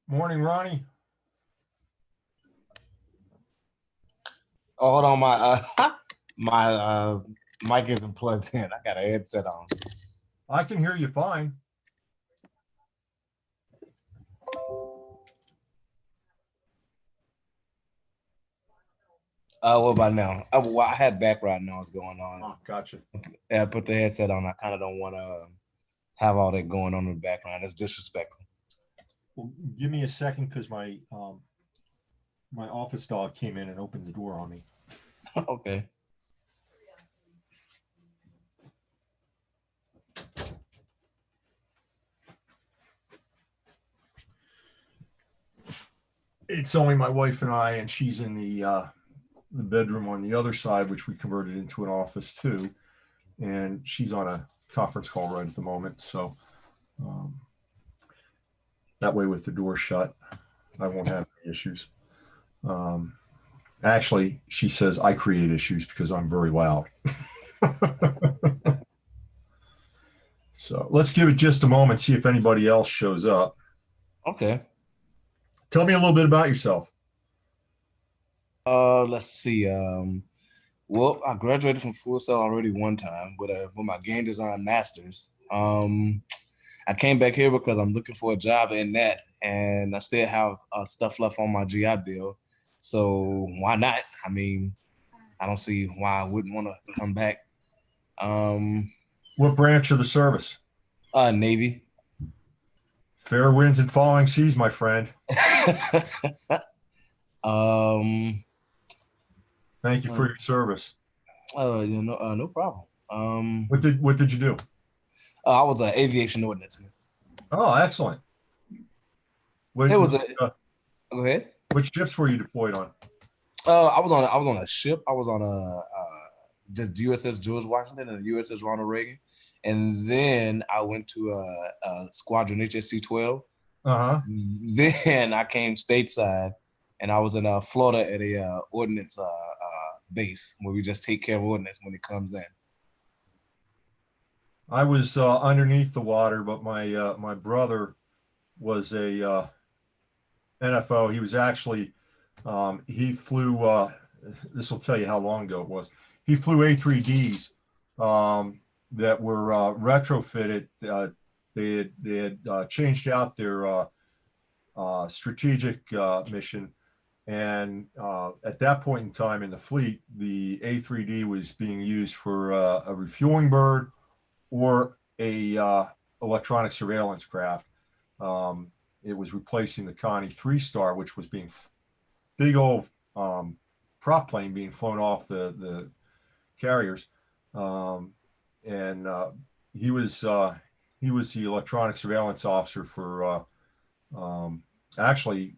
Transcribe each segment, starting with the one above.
Morning, Ronnie. Oh, hold on, my mic isn't plugged in. I got a headset on. I can hear you fine. What about now? I had background noise going on. Oh, gotcha. Yeah, I put the headset on. I kind of don't want to have all that going on in the background. It's disrespectful. Well, give me a second because my office dog came in and opened the door on me. Okay. It's only my wife and I, and she's in the bedroom on the other side, which we converted into an office too. And she's on a conference call right at the moment. So that way, with the door shut, I won't have any issues. Um, Actually, she says I create issues because I'm very loud. So let's give it just a moment, see if anybody else shows up. Okay. Tell me a little bit about yourself. Let's see. Well, I graduated from Full Sail already one time with my game design masters. I came back here because I'm looking for a job in that, and I still have stuff left on my GI Bill. So why not? I mean, I don't see why I wouldn't want to come back. Um, What branch of the service? Navy. Fair winds and falling seas, my friend. um, Thank you for your service. no problem. What did you do? I was an aviation ordnance. Oh, excellent. It What, was what, a uh, Go ahead. which ships were you deployed on? I was on a ship. I was on the USS George Washington and the USS Ronald Reagan, and then I went to a squadron HSC-12. Uh-huh. Then I came stateside, and I was in Florida at a ordnance base where we just take care of ordnance when it comes in. I was underneath the water, but my brother was a NFO. He was actually he flew. This will tell you how long ago it was. He flew A3Ds that were retrofitted. They had changed out their strategic mission, and at that point in time in the fleet, the A3D was being used for a refueling bird or a electronic surveillance craft. It was replacing the Connie 3-star, which was being big old prop plane being flown off the carriers, and he was the electronic surveillance officer for actually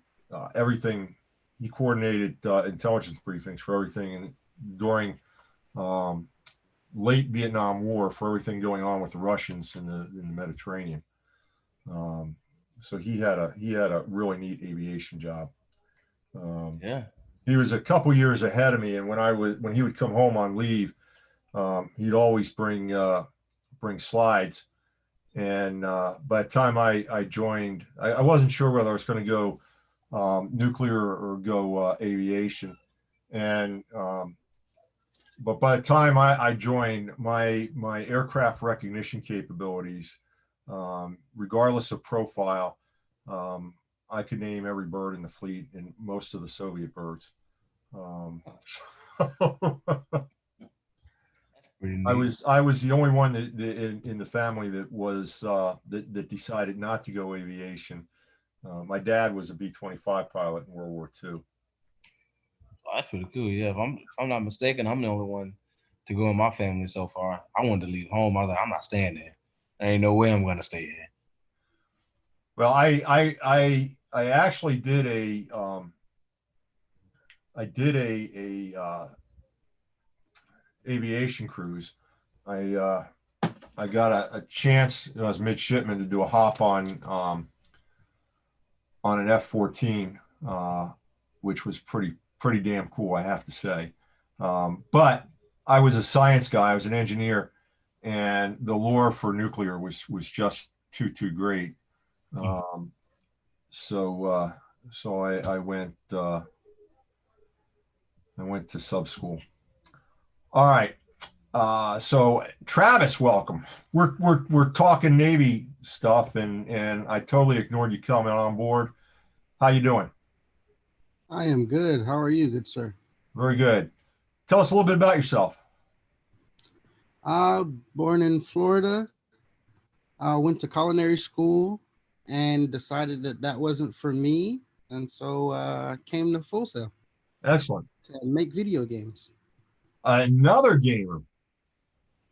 everything. He coordinated intelligence briefings for everything during um, late Vietnam War for everything going on with the Russians in the Mediterranean. Um, so he had a really neat aviation job. Um, Yeah. he was a couple years ahead of me, and when he would come home on leave, he'd always bring slides. And by the time I joined, I wasn't sure whether I was going to go nuclear or go aviation. And but by the time I joined, my aircraft recognition capabilities, regardless of profile, um, I could name every bird in the fleet and most of the Soviet birds. Um, I was the only one in the family that was that decided not to go aviation. My dad was a B-25 pilot in World War II. Oh, that's pretty cool. Yeah, if I'm not mistaken, I'm the only one to go in my family so far. I wanted to leave home. I was like, I'm not staying there. There ain't no way I'm going to stay here. Well, I actually did a aviation cruise. I got a chance as midshipman to do a hop on an F-14, which was pretty damn cool, I have to say. But I was a science guy. I was an engineer, and the lure for nuclear was just too great. Um, so I went to sub school. All right. So Travis, welcome. We're talking Navy stuff, and I totally ignored you coming on board. How you doing? I am good. How are you, good sir? Very good. Tell us a little bit about yourself. Born in Florida. Went to culinary school and decided that that wasn't for me. And so I came to Full Sail Excellent. to make video games. Another gamer.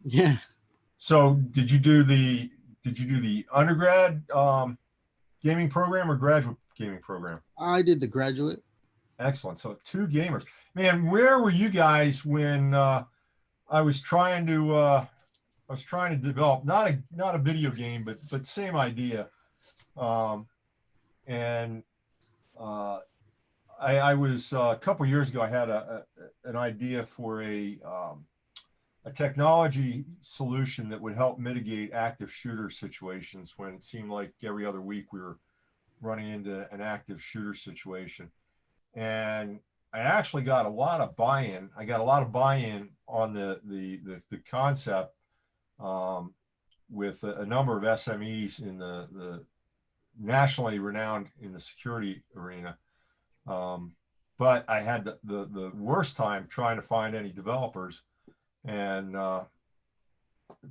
Yeah, So did you do the undergrad gaming program or graduate gaming program? I did the graduate. Excellent. So two gamers. Man, where were you guys when I was trying to develop not a video game, but same idea. Um, and I was a couple years ago. I had an idea for a technology solution that would help mitigate active shooter situations when it seemed like every other week we were running into an active shooter situation. And I actually got a lot of buy-in. I got a lot of buy-in on the concept with a number of SMEs in the nationally renowned in the security arena. But I had the worst time trying to find any developers, and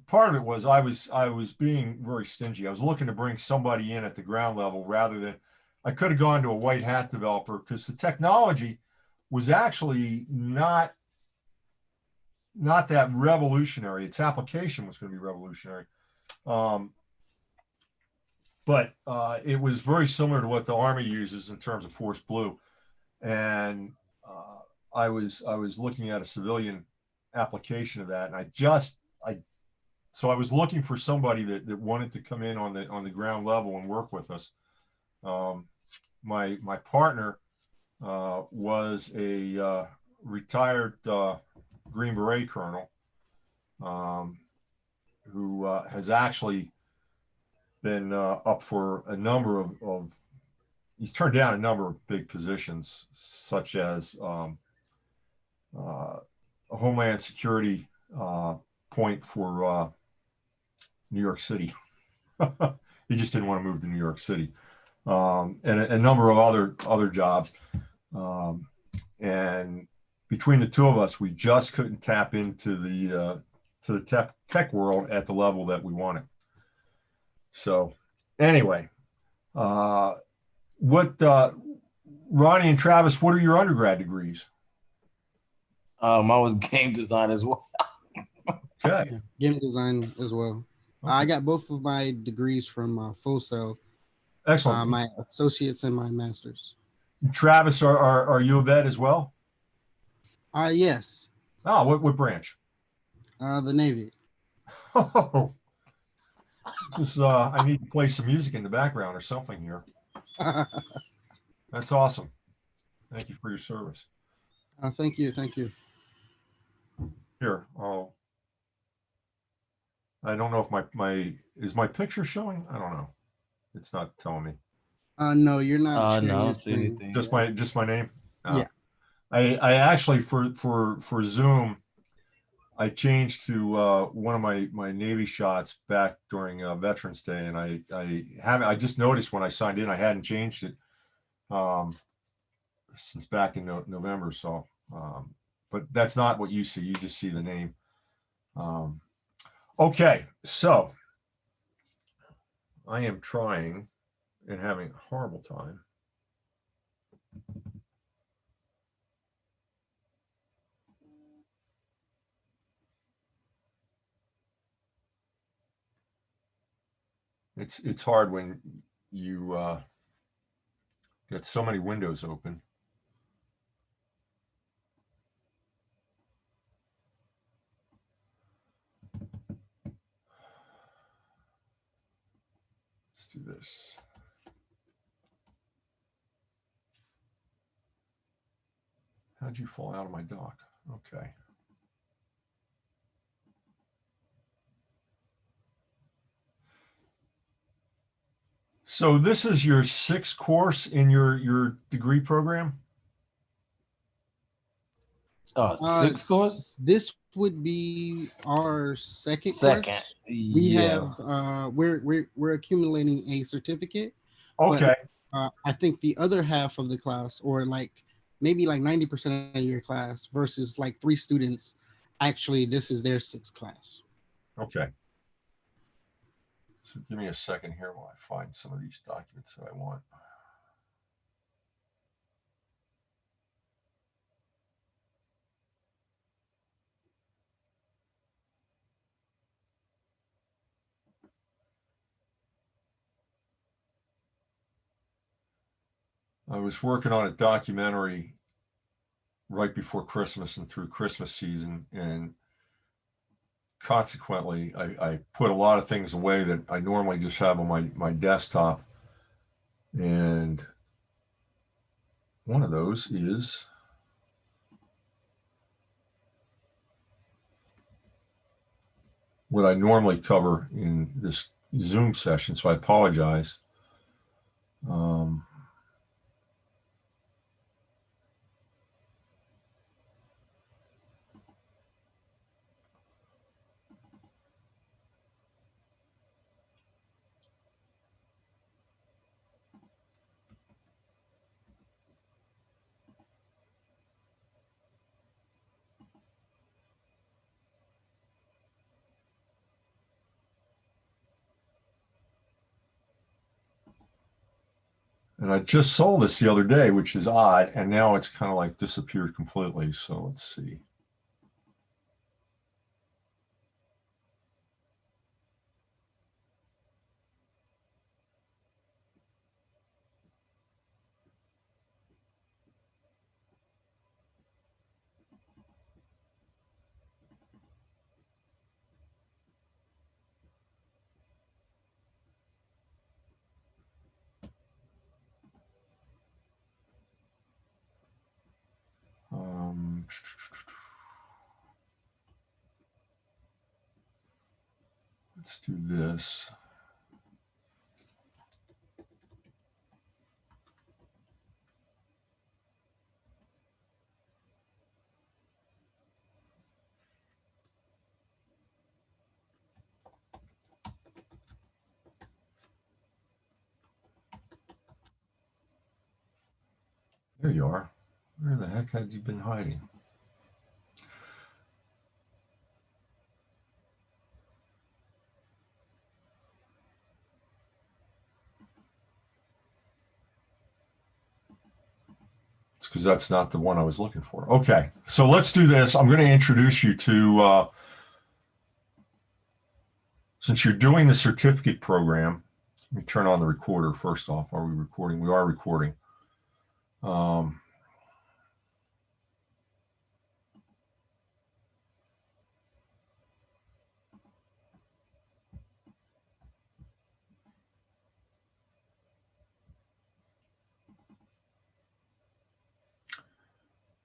part of it was I was being very stingy. I was looking to bring somebody in at the ground level rather than I could have gone to a white hat developer because the technology was actually not that revolutionary. Its application was going to be revolutionary. But it was very similar to what the Army uses in terms of Force Blue. And I was looking at a civilian application of that, and so I was looking for somebody that wanted to come in on the ground level and work with us. My partner was a retired Green Beret colonel who has actually been up for a number of he's turned down a number of big positions, such as a Homeland Security point for New York City. He just didn't want to move to New York City, and a number of other jobs. And between the two of us, we just couldn't tap into the tech world at the level that we wanted. So anyway, Ronnie and Travis, what are your undergrad degrees? I was game design as well. Okay. Yeah, game design as well. Okay. I got both of my degrees from Full Sail, Excellent. my associates and my master's. Travis, are you a vet as well? Yes, Oh, what branch? the Navy. Oh, this is I need to play some music in the background or something here. That's awesome. Thank you for your service. Thank you. Thank you. Here, I don't know if is my picture showing? I don't know. It's not telling me. No, you're not. sharing No, I your don't see screen. anything. Just my name. Yeah. I actually for Zoom, I changed to one of my Navy shots back during Veterans Day, and I just noticed when I signed in I hadn't changed it since back in November. So, but that's not what you see. You just see the name. Okay, so I am trying and having a horrible time. It's hard when you got so many windows open. Let's do this. How'd you fall out of my dock? Okay. So this is your sixth course in your degree program? Sixth course? This would be our second course. Second. We Yeah. have we're accumulating a certificate, but Okay. I think the other half of the class, or like maybe like 90% of your class versus like 3 students, actually this is their sixth class. Okay. So give me a second here while I find some of these documents that I want. I was working on a documentary right before Christmas and through Christmas season, and consequently, I put a lot of things away that I normally just have on my desktop. And one of those is what I normally cover in this Zoom session, so I apologize. And I just saw this the other day, which is odd, and now it's kind of like disappeared completely. So let's see. Let's do this. There you are. Where the heck had you been hiding? It's because that's not the one I was looking for. Okay, so let's do this. I'm going to introduce you to, since you're doing the certificate program, let me turn on the recorder first off. Are we recording? We are recording.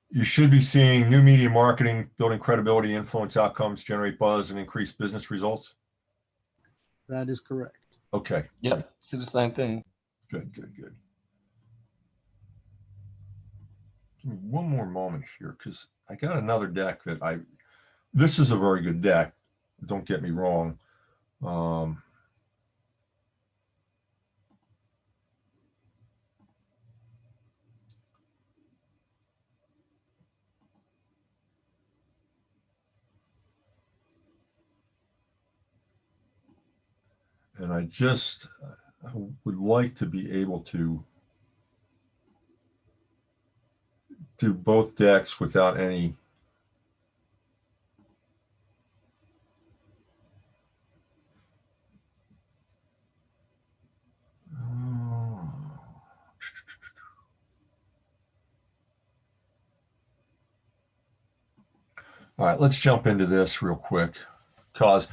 You should be seeing new media marketing, building credibility, influence outcomes, generate buzz, and increase business results. That is correct. Okay. Yep. See the same thing. Good, good, good. Give me one more moment here because I got another deck that this is a very good deck. Don't get me wrong. And I would like to be able to do both decks without any all right, let's jump into this real quick. Because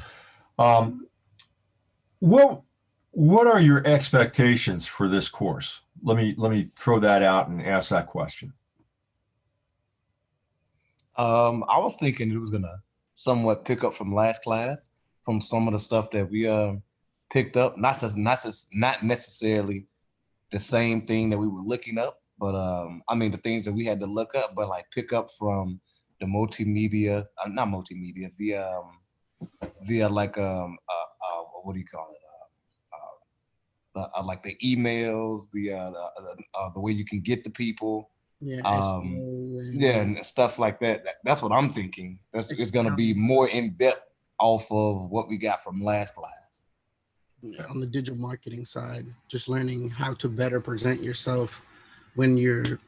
what are your expectations for this course? Let me throw that out and ask that question. I was thinking it was gonna somewhat pick up from last class, from some of the stuff that we picked up. Not necessarily the same thing that we were looking up, but I mean the things that we had to look up, but like pick up from the multimedia, not multimedia, the like what do you call it? Like the emails, the way you can get the people, Yeah. yeah, and stuff like that. That's what I'm thinking. It's gonna be more in depth off of what we got from last class. On the digital marketing side, just learning how to better present yourself when you're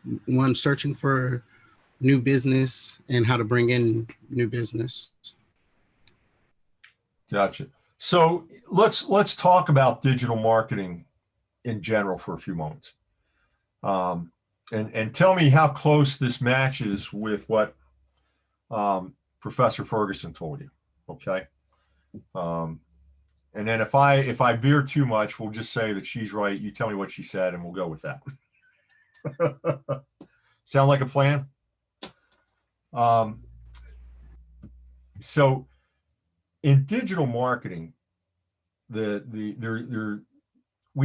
searching for new business and how to bring in new business. Gotcha. So let's talk about digital marketing in general for a few moments, and tell me how close this matches with what Professor Ferguson told you. Okay. And then if I veer too much, we'll just say that she's right. You tell me what she said, and we'll go with that. Sound like a plan? So in digital marketing, we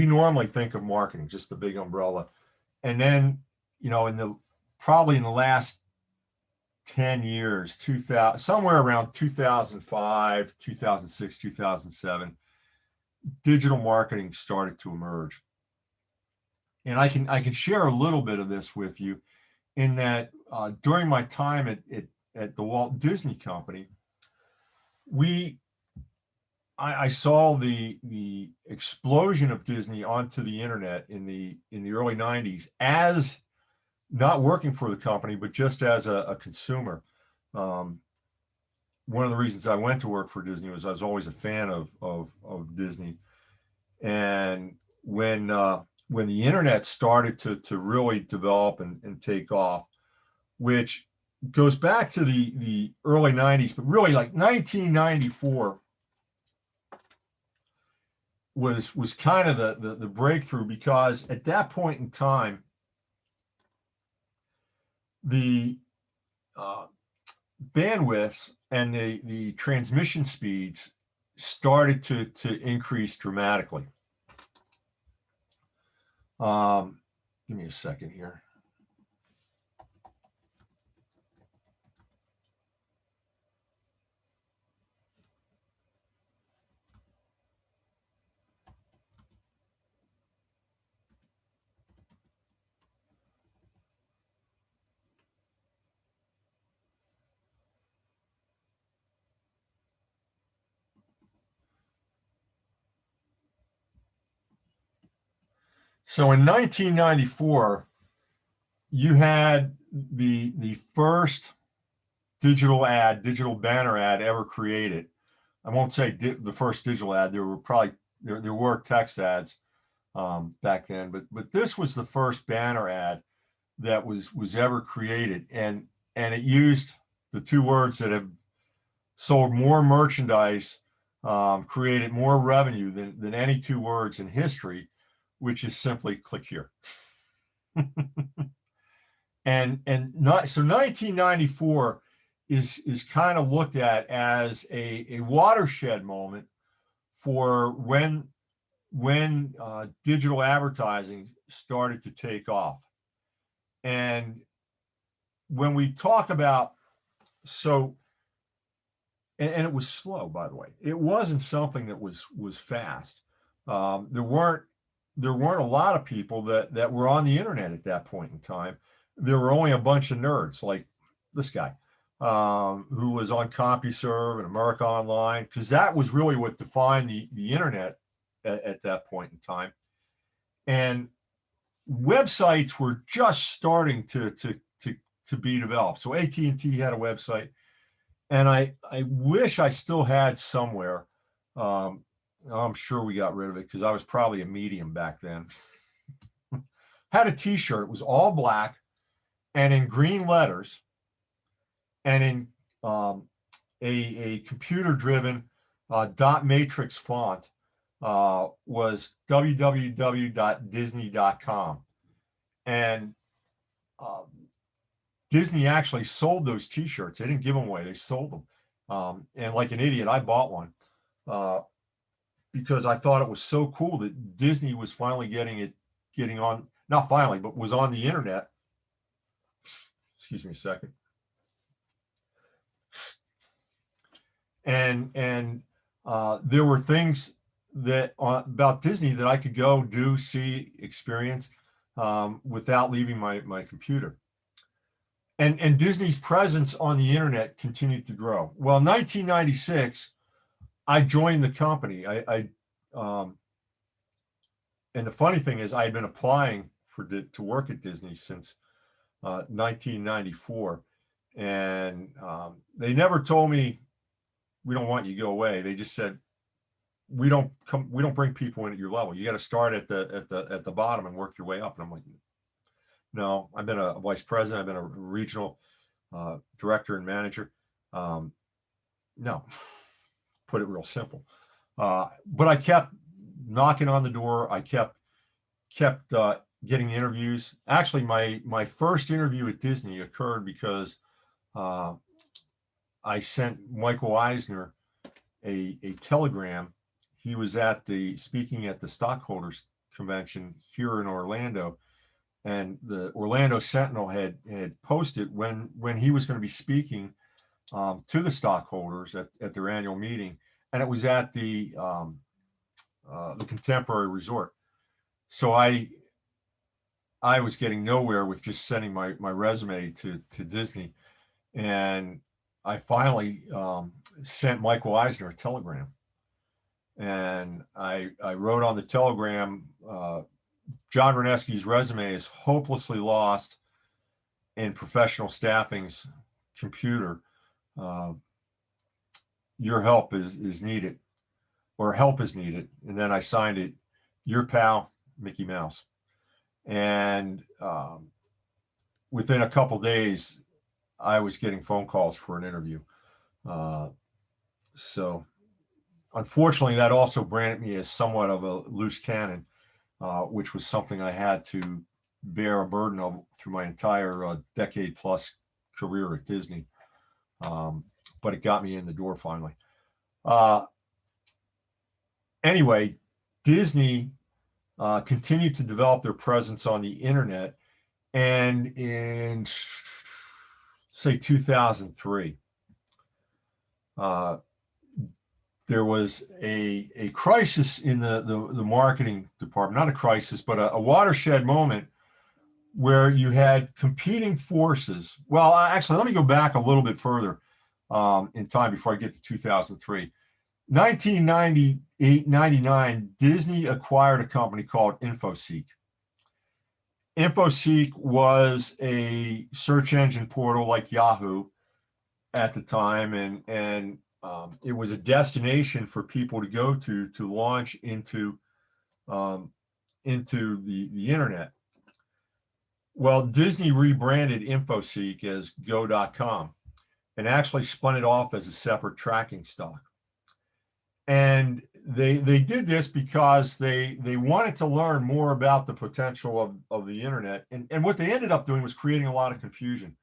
normally think of marketing, just the big umbrella, and then probably in the last 10 years, 2000, somewhere around 2005, 2006, 2007, digital marketing started to emerge. And I can share a little bit of this with you in that during my time at the Walt Disney Company, I saw the explosion of Disney onto the internet in the early 90s as not working for the company, but just as a consumer. One of the reasons I went to work for Disney was I was always a fan of Disney. And when the internet started to really develop and take off, which goes back to the early 90s, but really like 1994 was kind of the breakthrough, because at that point in time, the bandwidths and the transmission speeds started to increase dramatically. Give me a second here. So in 1994, you had the first digital banner ad ever created. I won't say the first digital ad. There were text ads back then, but this was the first banner ad that was ever created, and it used the two words that have sold more merchandise, created more revenue than any two words in history, which is simply click here. and not so 1994 is kind of looked at as a watershed moment for when digital advertising started to take off. And when we talk about, and it was slow, by the way, it wasn't something that was fast. There weren't a lot of people that were on the internet at that point in time. There were only a bunch of nerds like this guy, who was on CompuServe and America Online, because that was really what defined the internet at that point in time. And websites were just starting to be developed. So AT&T had a website, and I wish I still had somewhere. I'm sure we got rid of it because I was probably a medium back then. Had a t-shirt. It was all black and in green letters and in a computer-driven dot matrix font, was www.disney.com. And Disney actually sold those t-shirts. They didn't give them away. They sold them. And like an idiot, I bought one because I thought it was so cool that Disney was finally getting on, not finally, but was on the internet. Excuse me a second. And there were things that about Disney that I could go do, see, experience without leaving my computer. And Disney's presence on the internet continued to grow. Well, in 1996, I joined the company. And the funny thing is, I had been applying to work at Disney since 1994, and they never told me we don't want you to go away. They just said we don't bring people in at your level. You got to start at the bottom and work your way up. And I'm like, no, I've been a vice president. I've been a regional director and manager. No, put it real simple. But I kept knocking on the door. I kept getting interviews. Actually, my first interview at Disney occurred because I sent Michael Eisner a telegram. He was speaking at the stockholders convention here in Orlando, and the Orlando Sentinel had posted when he was going to be speaking to the stockholders at their annual meeting, and it was at the Contemporary Resort. So I was getting nowhere with just sending my resume to Disney, and I finally sent Michael Eisner a telegram, and I wrote on the telegram, John Reneski's resume is hopelessly lost in professional staffing's computer. Your help is needed, or help is needed. And then I signed it, your pal, Mickey Mouse. And within a couple days, I was getting phone calls for an interview. So unfortunately, that also branded me as somewhat of a loose cannon, which was something I had to bear a burden of through my entire decade plus career at Disney. But it got me in the door finally. Anyway, Disney continued to develop their presence on the internet. And in, say, 2003, there was a crisis in the marketing department, not a crisis, but a watershed moment where you had competing forces. Well, actually, let me go back a little bit further in time before I get to 2003. 1998-99, Disney acquired a company called InfoSeek. InfoSeek was a search engine portal like Yahoo at the time, and it was a destination for people to go to launch into the internet. Well, Disney rebranded InfoSeek as Go.com and actually spun it off as a separate tracking stock. And they did this because they wanted to learn more about the potential of the internet. And what they ended up doing was creating a lot of confusion,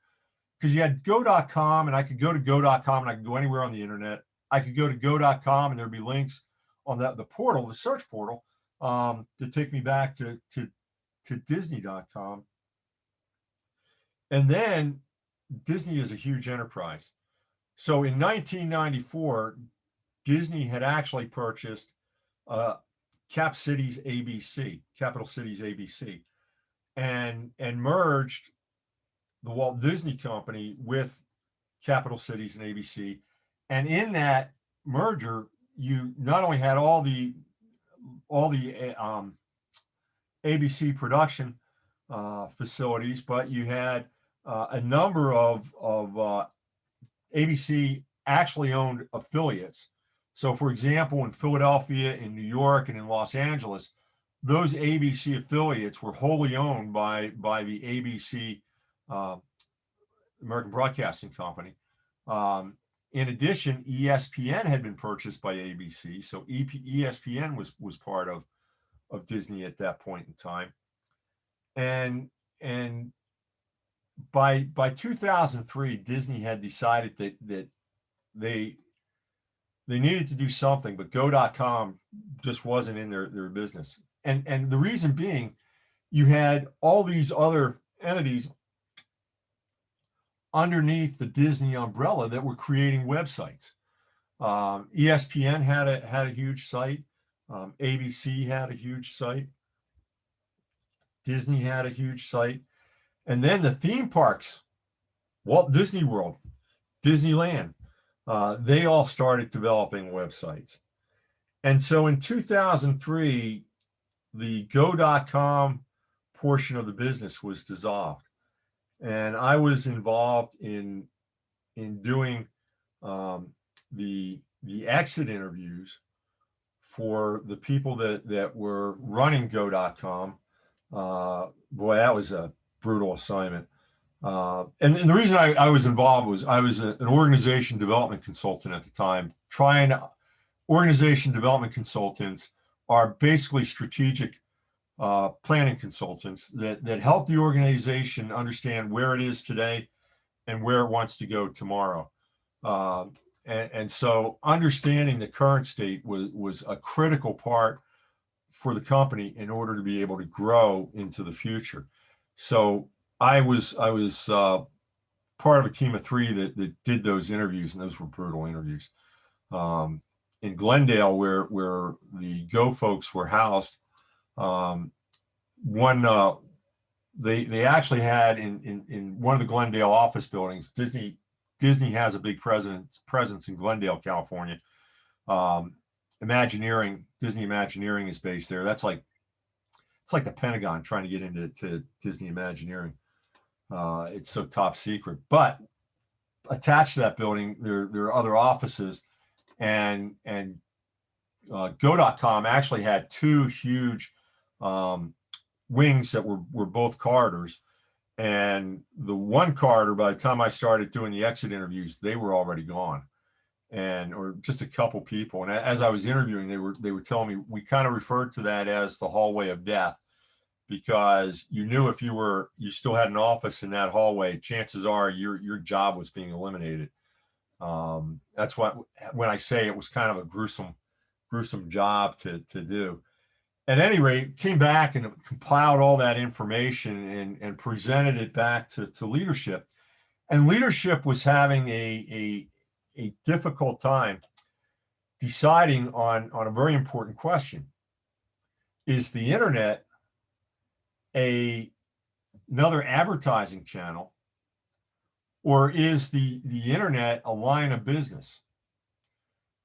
because you had Go.com, and I could go to Go.com and I could go anywhere on the internet. I could go to Go.com and there'd be links on the portal, the search portal, to take me back to Disney.com. And then Disney is a huge enterprise. So in 1994, Disney had actually purchased Capital Cities ABC, and merged the Walt Disney Company with Capital Cities and ABC. And in that merger, you not only had all the ABC production facilities, but you had a number of ABC actually owned affiliates. So, for example, in Philadelphia, in New York, and in Los Angeles, those ABC affiliates were wholly owned by the ABC, American Broadcasting Company. In addition, ESPN had been purchased by ABC, so ESPN was part of Disney at that point in time. And by 2003, Disney had decided that they they needed to do something, but Go.com just wasn't in their business. And the reason being, you had all these other entities underneath the Disney umbrella that were creating websites. ESPN had a huge site. ABC had a huge site. Disney had a huge site. And then the theme parks, Walt Disney World, Disneyland, they all started developing websites. And so in 2003, the Go.com portion of the business was dissolved. And I was involved in doing the exit interviews for the people that were running Go.com. Boy, that was a brutal assignment. And the reason I was involved was I was an organization development consultant at the time. Organization development consultants are basically strategic planning consultants that help the organization understand where it is today and where it wants to go tomorrow. And so understanding the current state was a critical part for the company in order to be able to grow into the future. So I was part of a team of 3 that did those interviews, and those were brutal interviews. In Glendale, where the Go folks were housed, they actually had in one of the Glendale office buildings, Disney has a big presence in Glendale, California. Disney Imagineering is based there. It's like the Pentagon trying to get into Disney Imagineering. It's so top secret. But attached to that building, there are other offices, and Go.com actually had 2 huge wings that were both corridors. And the one corridor, by the time I started doing the exit interviews, they were already gone, or just a couple people. And as I was interviewing, they were telling me, we kind of referred to that as the hallway of death, because you knew if you still had an office in that hallway, chances are your job was being eliminated. That's what, when I say it was kind of a gruesome job to do. At any rate, came back and compiled all that information and presented it back to leadership. And leadership was having a difficult time deciding on a very important question. Is the internet another advertising channel, or is the internet a line of business?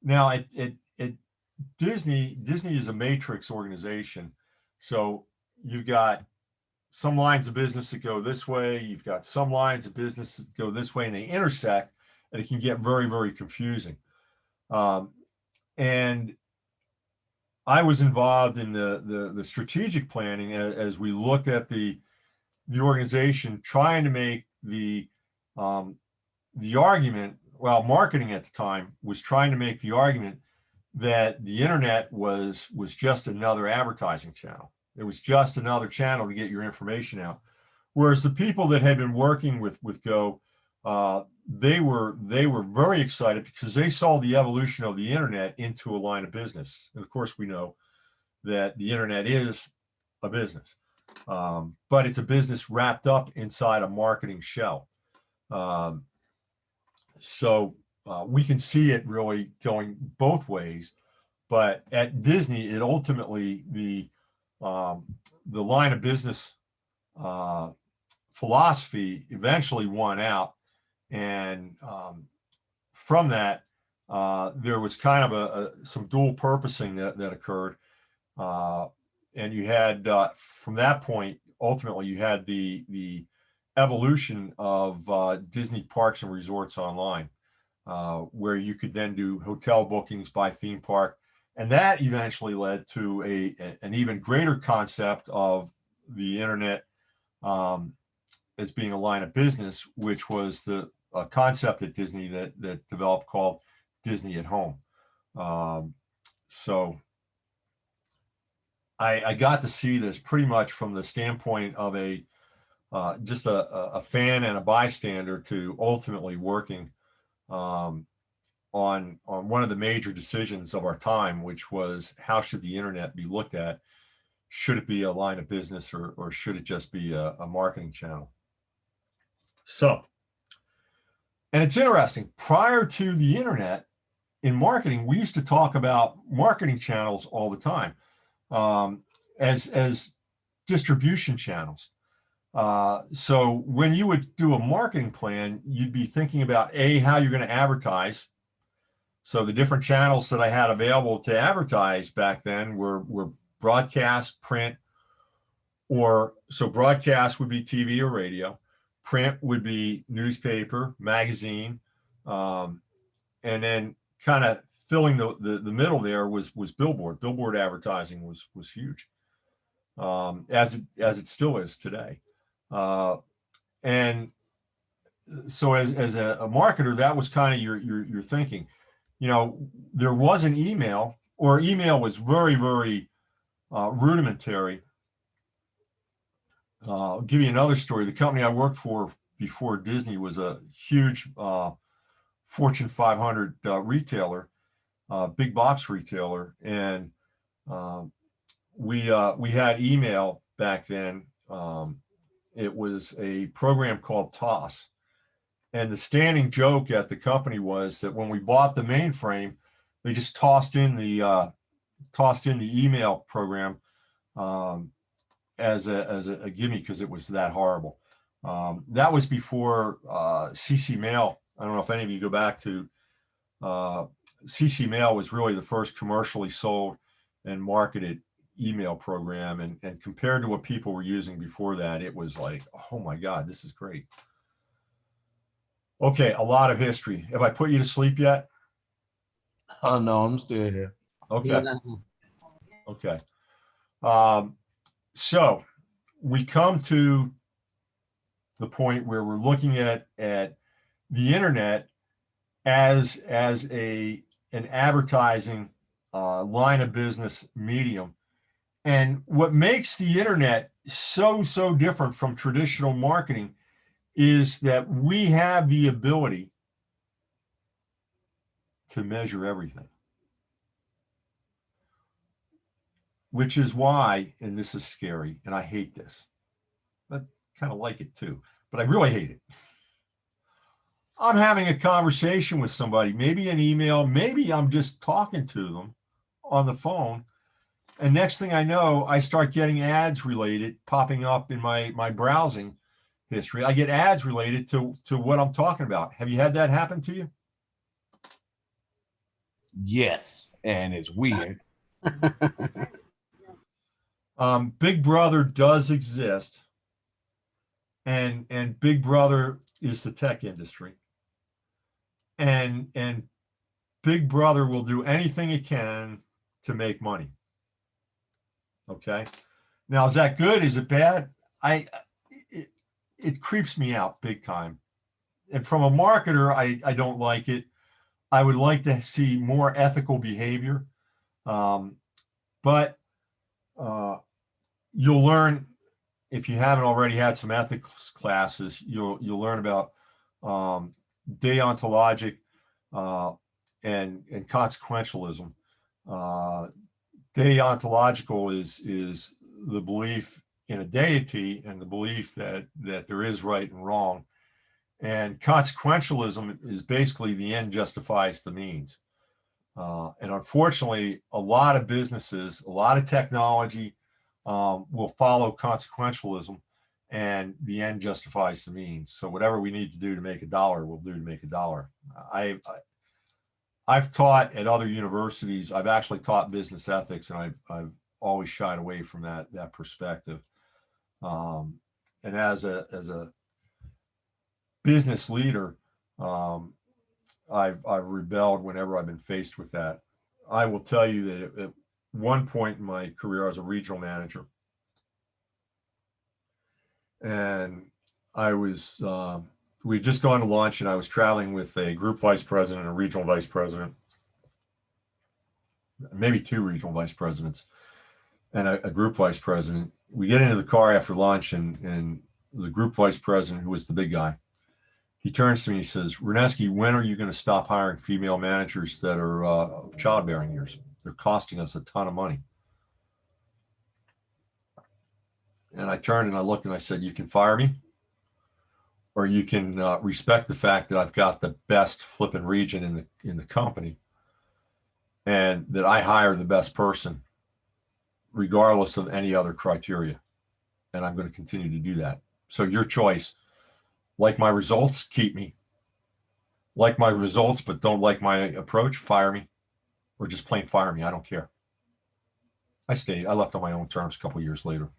Now, at Disney is a matrix organization. So you've got some lines of business that go this way, you've got some lines of business that go this way, and they intersect, and it can get very, very confusing. And I was involved in the strategic planning as we looked at the organization, trying to make the argument. Well, marketing at the time was trying to make the argument that the internet was just another advertising channel. It was just another channel to get your information out. Whereas the people that had been working with Go, they were very excited because they saw the evolution of the internet into a line of business. And of course, we know that the internet is a business, but it's a business wrapped up inside a marketing shell. So we can see it really going both ways. But at Disney, it ultimately, the line of business philosophy eventually won out. And from that, there was kind of some dual purposing that occurred. And you had, from that point, ultimately, you had the evolution of Disney Parks and Resorts Online, where you could then do hotel bookings by theme park. And that eventually led to an even greater concept of the internet as being a line of business, which was the concept at Disney that developed called Disney at Home. So I got to see this pretty much from the standpoint of just a fan and a bystander to ultimately working on one of the major decisions of our time, which was how should the internet be looked at? Should it be a line of business, or should it just be a marketing channel? So, and it's interesting, prior to the internet in marketing, we used to talk about marketing channels all the time, as distribution channels. So when you would do a marketing plan, you'd be thinking about how you're going to advertise. So the different channels that I had available to advertise back then were broadcast, print, so broadcast would be TV or radio, print would be newspaper, magazine, and then kind of filling the middle there was billboard. Billboard advertising was huge, as it still is today. And so as a marketer, that was kind of your thinking. There was an email, or email was very, very rudimentary. I'll give you another story. The company I worked for before Disney was a huge Fortune 500 retailer, big box retailer, and we had email back then. It was a program called TOS, and the standing joke at the company was that when we bought the mainframe, they just tossed in the email program as a gimme because it was that horrible. That was before CC Mail. I don't know if any of you go back to CC Mail was really the first commercially sold and marketed email program, and compared to what people were using before that, it was like, oh my God, this is great. Okay, a lot of history. Have I put you to sleep yet? Oh no, I'm still here. Okay. Okay. So we come to the point where we're looking at the internet as an advertising line of business medium. And what makes the internet so different from traditional marketing is that we have the ability to measure everything. Which is why, and this is scary, and I hate this, but kind of like it too, but I really hate it. I'm having a conversation with somebody, maybe an email, maybe I'm just talking to them on the phone, and next thing I know, I start getting ads related popping up in my browsing history. I get ads related to what I'm talking about. Have you had that happen to you? Yes, and it's weird. Big Brother does exist, and Big Brother is the tech industry, and Big Brother will do anything it can to make money. Okay, now is that good? Is it bad? It creeps me out big time, and from a marketer, I don't like it. I would like to see more ethical behavior, but you'll learn, if you haven't already had some ethics classes, you'll learn about deontologic and consequentialism. Deontological is the belief in a deity and the belief that there is right and wrong, and consequentialism is basically the end justifies the means. And unfortunately, a lot of businesses, a lot of technology will follow consequentialism, and the end justifies the means. So whatever we need to do to make a dollar, we'll do to make a dollar. I've taught at other universities. I've actually taught business ethics, and I've always shied away from that perspective. And as a business leader, I've rebelled whenever I've been faced with that. I will tell you that at one point in my career, I was a regional manager, and I was we had just gone to lunch, and I was traveling with a group vice president and a regional vice president, maybe two regional vice presidents and a group vice president. We get into the car after lunch, and the group vice president, who was the big guy, he turns to me, he says, Reneski, when are you going to stop hiring female managers that are of childbearing years? They're costing us a ton of money. And I turned and I looked and I said, you can fire me, or you can respect the fact that I've got the best flipping region in the company, and that I hire the best person regardless of any other criteria. And I'm going to continue to do that. So your choice. Like my results, keep me. Like my results, but don't like my approach, fire me. Or just plain fire me. I don't care. I stayed. I left on my own terms a couple of years later.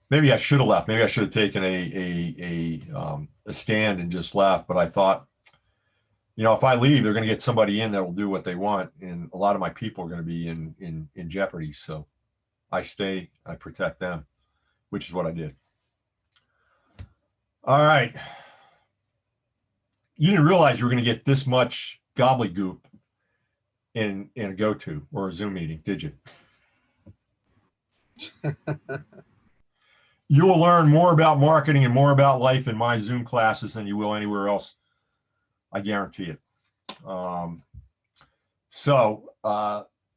Maybe I should have left. Maybe I should have taken a stand and just left. But I thought, if I leave, they're going to get somebody in that will do what they want, and a lot of my people are going to be in jeopardy. So I stay. I protect them, which is what I did. All right. You didn't realize you were going to get this much gobbledygook in a go-to or a Zoom meeting, did you? You will learn more about marketing and more about life in my Zoom classes than you will anywhere else. I guarantee it. So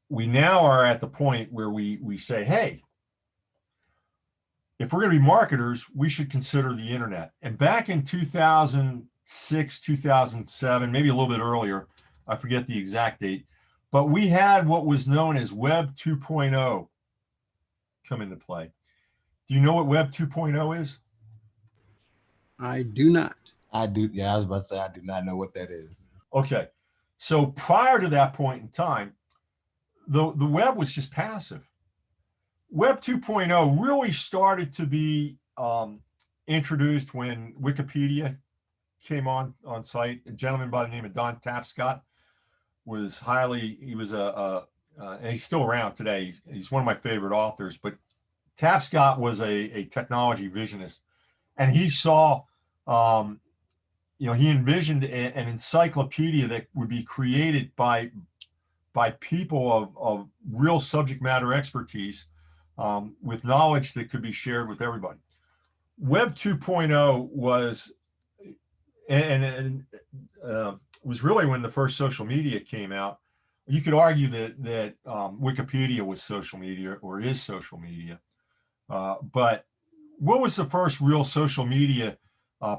we now are at the point where we say, hey, if we're going to be marketers, we should consider the internet. And back in 2006, 2007, maybe a little bit earlier, I forget the exact date, but we had what was known as Web 2.0 come into play. Do you know what Web 2.0 is? I do not. I do. Yeah, I was about to say, I do not know what that is. Okay. So prior to that point in time, the web was just passive. Web 2.0 really started to be introduced when Wikipedia came on site. A gentleman by the name of Don Tapscott was and he's still around today. He's one of my favorite authors, but Tapscott was a technology visionist, and he saw, he envisioned an encyclopedia that would be created by people of real subject matter expertise, with knowledge that could be shared with everybody. Web 2.0 was, was really when the first social media came out. You could argue that Wikipedia was social media or is social media. But what was the first real social media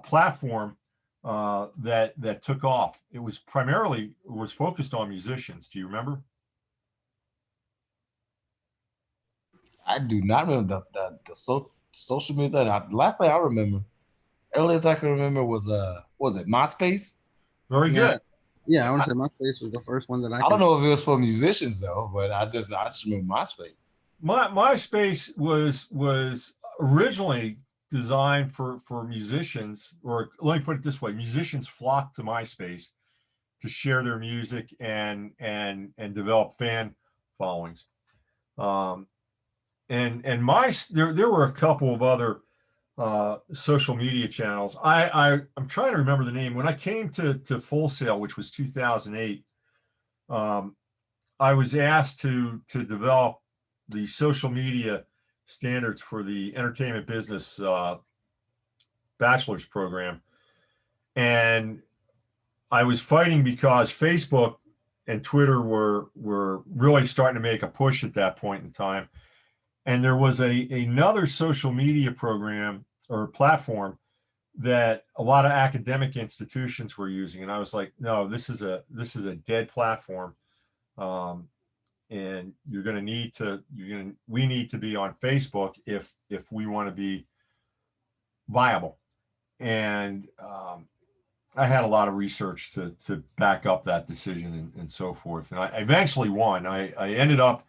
platform that took off? It was focused on musicians. Do you remember? I do not remember the social media. The last thing I remember, earliest I can remember was it MySpace? Very good. Yeah, I want to say MySpace was the first one that I don't know if it was for musicians though, but I just remember MySpace. MySpace was originally designed for musicians, or let me put it this way: musicians flocked to MySpace to share their music and develop fan followings. There were a couple of other social media channels. I'm trying to remember the name. When I came to Full Sail, which was 2008, I was asked to develop the social media standards for the entertainment business bachelor's program. And I was fighting because Facebook and Twitter were really starting to make a push at that point in time. And there was another social media program or platform that a lot of academic institutions were using. And I was like, no, this is a dead platform. And we need to be on Facebook if we want to be viable. And I had a lot of research to back up that decision and so forth. And I eventually won. I ended up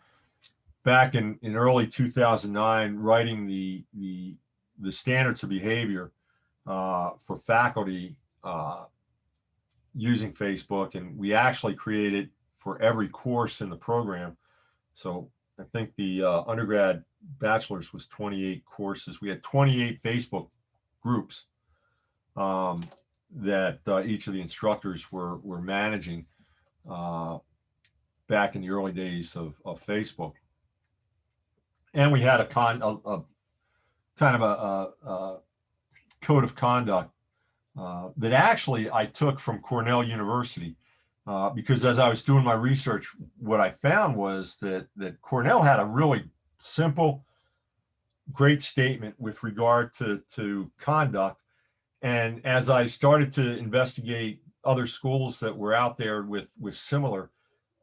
back in early 2009 writing the standards of behavior for faculty using Facebook, and we actually created for every course in the program. So I think the undergrad bachelor's was 28 courses. We had 28 Facebook groups that each of the instructors were managing back in the early days of Facebook. And we had a kind of code of conduct that actually I took from Cornell University. Because as I was doing my research, what I found was that Cornell had a really simple, great statement with regard to conduct. And as I started to investigate other schools that were out there with similar,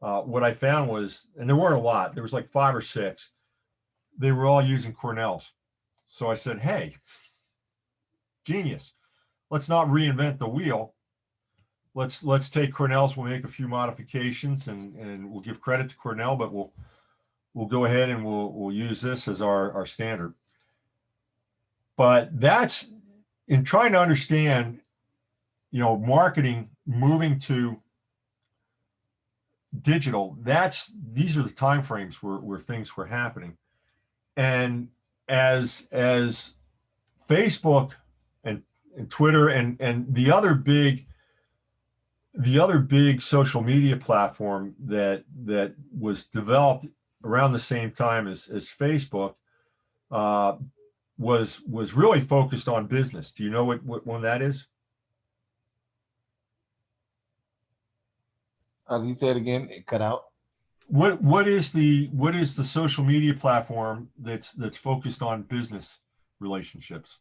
what I found was, and there weren't a lot, there was like 5 or 6, they were all using Cornell's. So I said, hey, genius, let's not reinvent the wheel. Let's take Cornell's, we'll make a few modifications, and we'll give credit to Cornell, but we'll go ahead and we'll use this as our standard. But that's in trying to understand, marketing moving to digital. These are the time frames where things were happening, and as Facebook and Twitter and the other big social media platform that was developed around the same time as Facebook was really focused on business. Do you know what one that is? You said it again, it cut out. What is the social media platform that's focused on business relationships?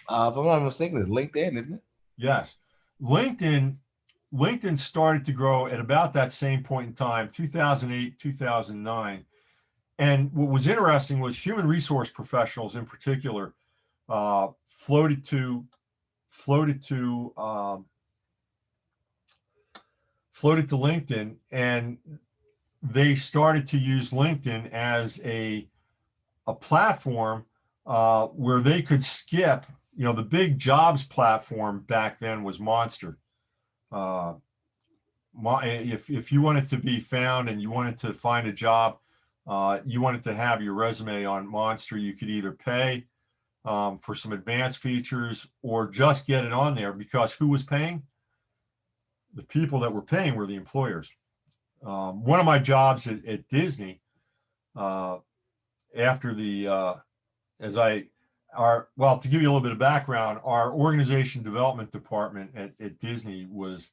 If I'm not mistaken, it's LinkedIn, isn't it? Yes. LinkedIn started to grow at about that same point in time, 2008, 2009. And what was interesting was human resource professionals in particular floated to LinkedIn, and they started to use LinkedIn as a platform where they could skip. The big jobs platform back then was Monster. If you wanted to be found and you wanted to find a job, you wanted to have your resume on Monster, you could either pay for some advanced features or just get it on there, because who was paying? The people that were paying were the employers. One of my jobs at Disney, after the, to give you a little bit of background, our organization development department at Disney was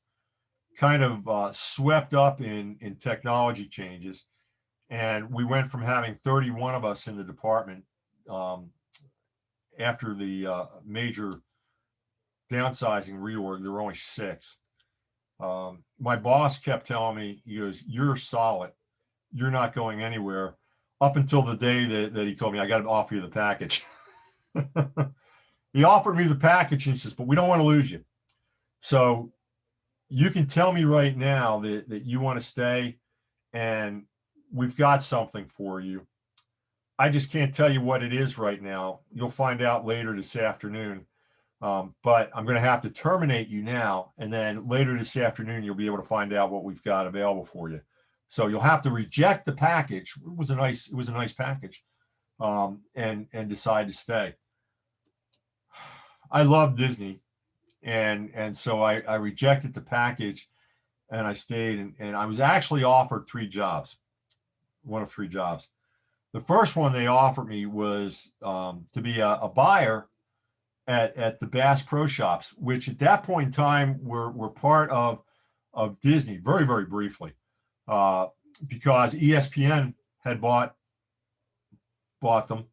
kind of swept up in technology changes. And we went from having 31 of us in the department after the major downsizing reorg. There were only 6. My boss kept telling me, he goes, "You're solid. You're not going anywhere," up until the day that he told me, "I got to offer you the package." He offered me the package, and he says, "But we don't want to lose you. So you can tell me right now that you want to stay, and we've got something for you. I just can't tell you what it is right now. You'll find out later this afternoon. But I'm going to have to terminate you now, and then later this afternoon you'll be able to find out what we've got available for you. So you'll have to reject the package." It was a nice package, and decide to stay. I love Disney, and so I rejected the package, and I stayed, and I was actually offered 3 jobs, one of 3 jobs. The first one they offered me was to be a buyer at the Bass Pro Shops, which at that point in time were part of Disney, very, very briefly, because ESPN had bought them,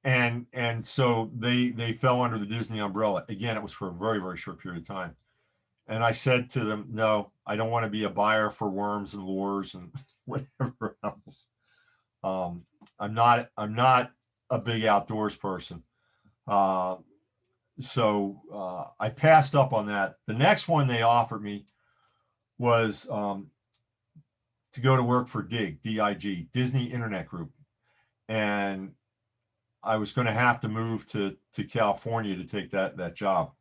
and so they fell under the Disney umbrella. Again, it was for a very, very short period of time. And I said to them, "No, I don't want to be a buyer for worms and lures and whatever else. I'm not a big outdoors person." So I passed up on that. The next one they offered me was to go to work for DIG, Disney Internet Group. And I was going to have to move to California to take that job.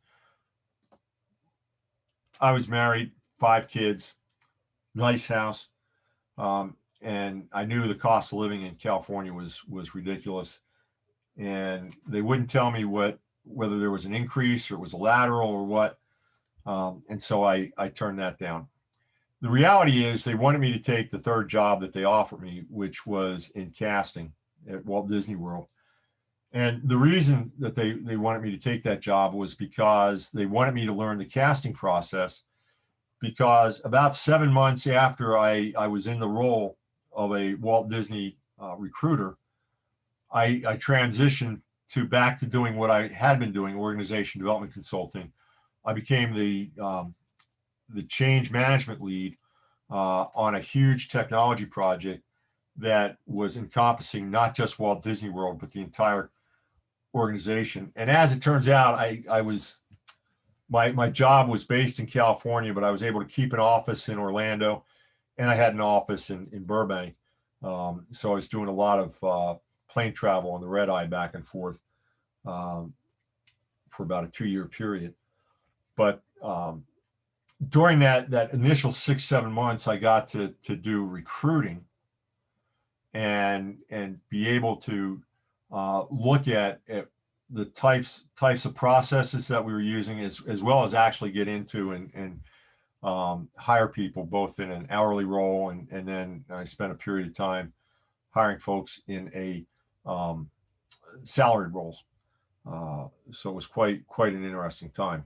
I was married, 5 kids, nice house. And I knew the cost of living in California was ridiculous. And they wouldn't tell me whether there was an increase or it was a lateral or what. And so I turned that down. The reality is they wanted me to take the 3rd job that they offered me, which was in casting at Walt Disney World. And the reason that they wanted me to take that job was because they wanted me to learn the casting process, because about 7 months after I was in the role of a Walt Disney recruiter, I transitioned back to doing what I had been doing, organization development consulting. I became the change management lead on a huge technology project that was encompassing not just Walt Disney World, but the entire organization. And as it turns out, I was my job was based in California, but I was able to keep an office in Orlando, and I had an office in Burbank. So I was doing a lot of plane travel on the red eye back and forth for about a 2-year period. But during that initial 6-7 months, I got to do recruiting and be able to look at the types of processes that we were using, as well as actually get into and hire people both in an hourly role, and then I spent a period of time hiring folks in a salaried roles. So it was quite an interesting time.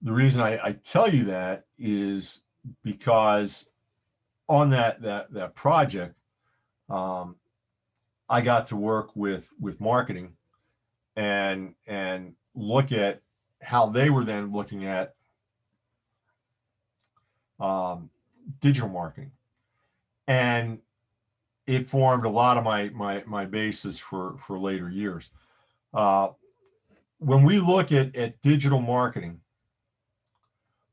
The reason I tell you that is because on that project, I got to work with marketing and look at how they were then looking at digital marketing, and it formed a lot of my basis for later years. When we look at digital marketing,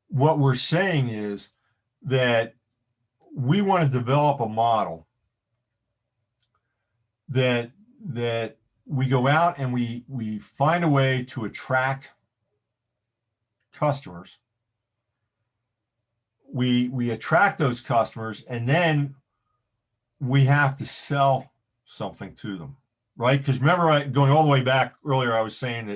what we're saying is that we want to develop a model that we go out and we find a way to attract customers. We attract those customers, and then we have to sell something to them, right? Because remember, going all the way back earlier, I was saying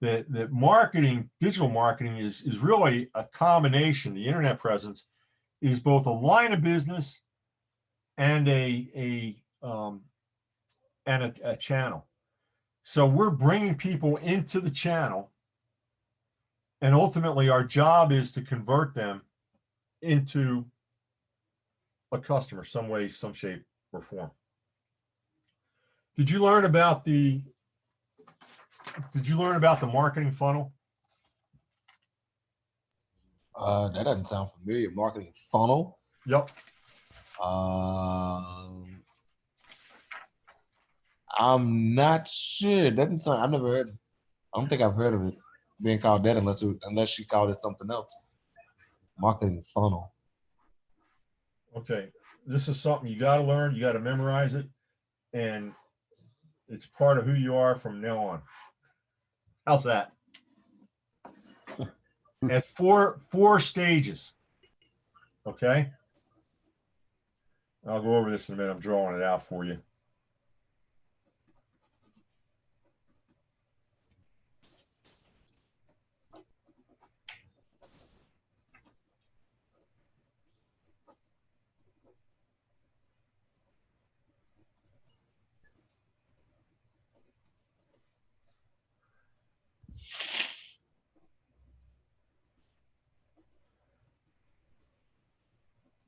that marketing, digital marketing, is really a combination. The internet presence is both a line of business and a channel. So we're bringing people into the channel, and ultimately our job is to convert them into a customer, some way, some shape or form. Did you learn about the marketing funnel? That doesn't sound familiar. Marketing funnel. Yep. I'm not sure. Doesn't sound. I've never heard. I don't think I've heard of it being called that, unless she called it something else. Marketing funnel. Okay, this is something you got to learn. You got to memorize it, and it's part of who you are from now on. How's that? At four stages. Okay. I'll go over this in a minute. I'm drawing it out for you.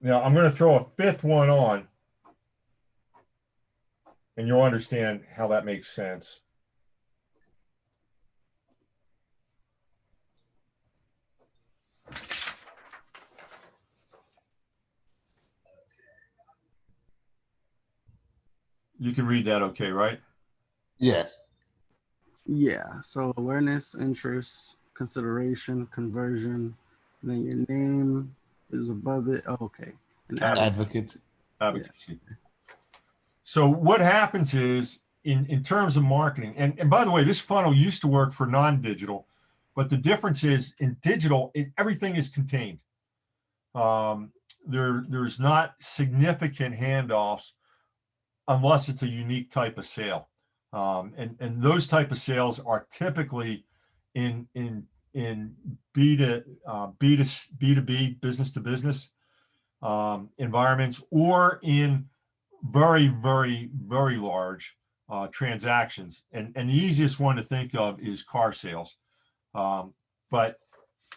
Now, I'm going to throw a fifth one on, and you'll understand how that makes sense. You can read that okay, right? Yes. Yeah. So awareness, interest, consideration, conversion, and then your name is above it. Oh, okay. And Advocates. Advocacy. Yeah. So what happens is in terms of marketing, and by the way, this funnel used to work for non-digital, but the difference is in digital, everything is contained. There's not significant handoffs unless it's a unique type of sale. And those type of sales are typically in B2B, business to business environments, or in very, very, very large transactions. And the easiest one to think of is car sales. But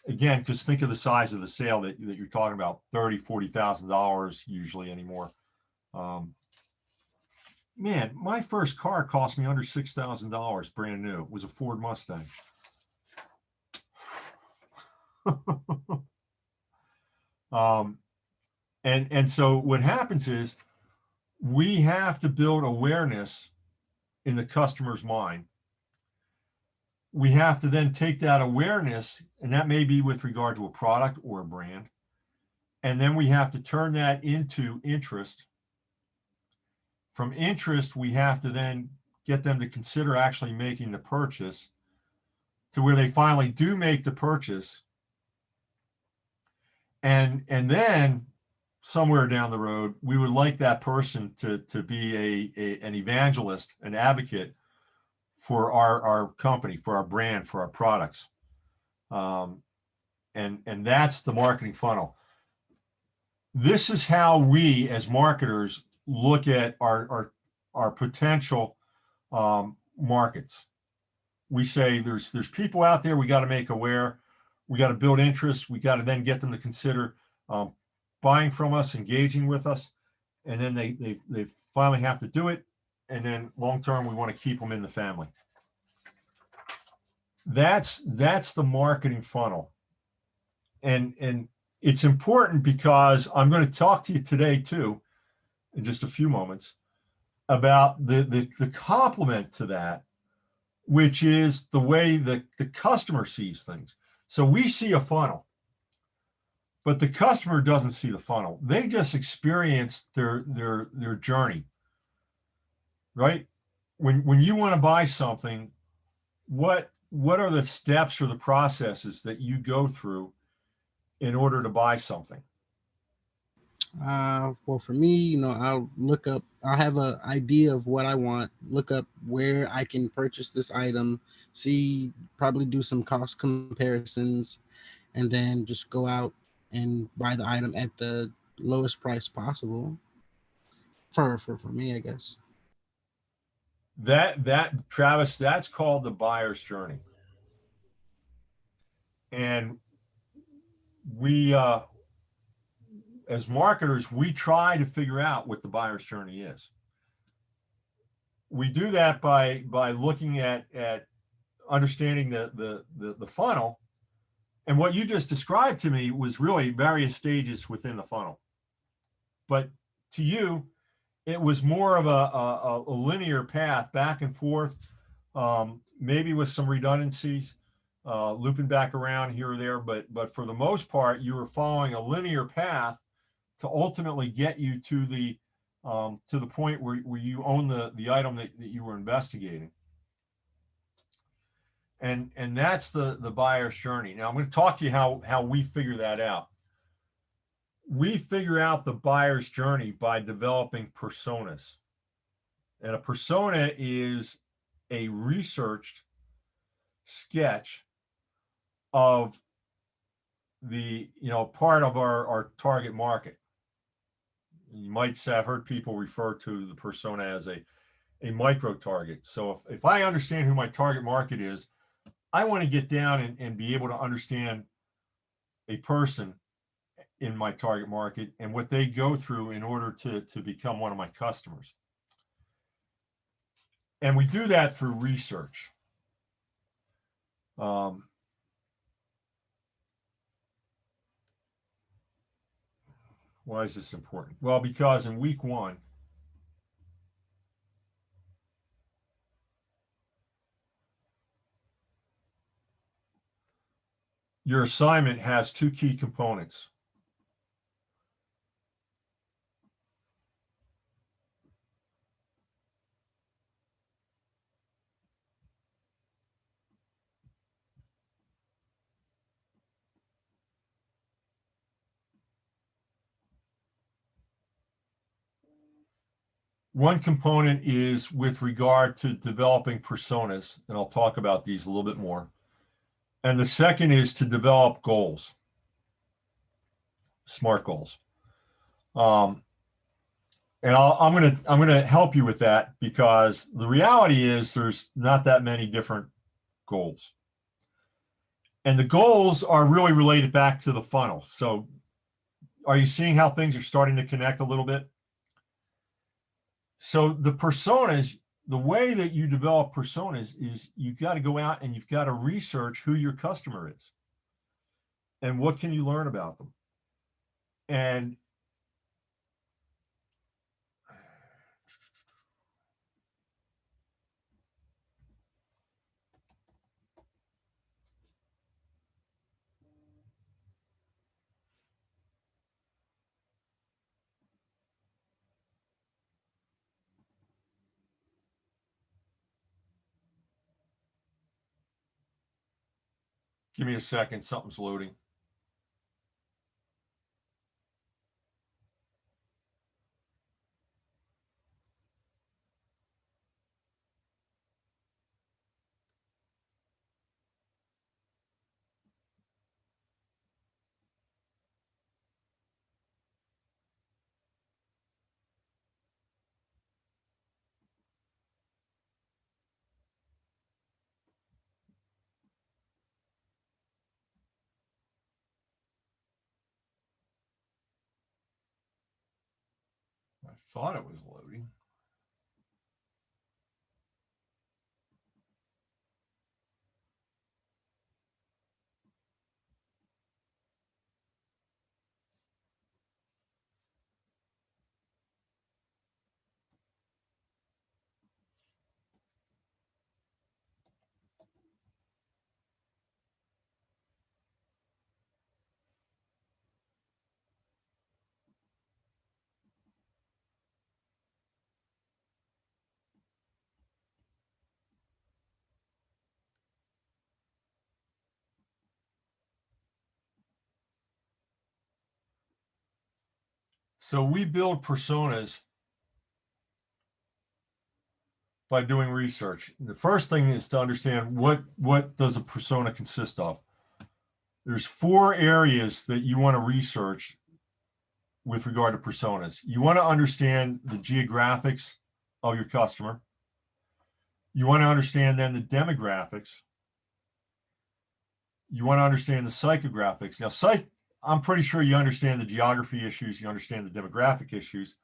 again, because think of the size of the sale that you're talking about, $30,000-$40,000 usually anymore. Man, my first car cost me under $6,000 brand new. It was a Ford Mustang. And so what happens is we have to build awareness in the customer's mind. We have to then take that awareness, and that may be with regard to a product or a brand, and then we have to turn that into interest. From interest, we have to then get them to consider actually making the purchase, to where they finally do make the purchase. And then somewhere down the road, we would like that person to be an evangelist, an advocate for our company, for our brand, for our products. And that's the marketing funnel. This is how we as marketers look at our potential markets. We say there's people out there we got to make aware. We got to build interest. We got to then get them to consider buying from us, engaging with us, and then they finally have to do it. And then long term, we want to keep them in the family. That's the marketing funnel, and it's important because I'm going to talk to you today too, in just a few moments, about the complement to that, which is the way the customer sees things. So we see a funnel, but the customer doesn't see the funnel. They just experience their journey, right? When you want to buy something, what are the steps or the processes that you go through in order to buy something? Well, for me, I'll have an idea of what I want, look up where I can purchase this item, probably do some cost comparisons, and then just go out and buy the item at the lowest price possible for me, I guess. That Travis, that's called the buyer's journey. And we, as marketers, we try to figure out what the buyer's journey is. We do that by looking at understanding the funnel. And what you just described to me was really various stages within the funnel. But to you, it was more of a linear path back and forth, maybe with some redundancies, looping back around here or there. But for the most part, you were following a linear path to ultimately get you to the point where you own the item that you were investigating. And that's the buyer's journey. Now I'm going to talk to you how we figure that out. We figure out the buyer's journey by developing personas. And a persona is a researched sketch of the part of our target market. You might say, I've heard people refer to the persona as a micro target. So if I understand who my target market is, I want to get down and be able to understand a person in my target market and what they go through in order to become one of my customers. And we do that through research. Why is this important? Well, because in week 1, your assignment has 2 key components. One component is with regard to developing personas, and I'll talk about these a little bit more. And the second is to develop goals, SMART goals. And I'm gonna help you with that, because the reality is there's not that many different goals. And the goals are really related back to the funnel. So are you seeing how things are starting to connect a little bit? So the personas, the way that you develop personas is you've got to go out and you've got to research who your customer is and what can you learn about them. And give me a second, something's loading. I thought it was loading. So we build personas by doing research. The first thing is to understand what does a persona consist of. There's 4 areas that you want to research with regard to personas. You want to understand the geographics of your customer. You want to understand then the demographics. You want to understand the psychographics. Now, I'm pretty sure you understand the geography issues. You understand the demographic issues.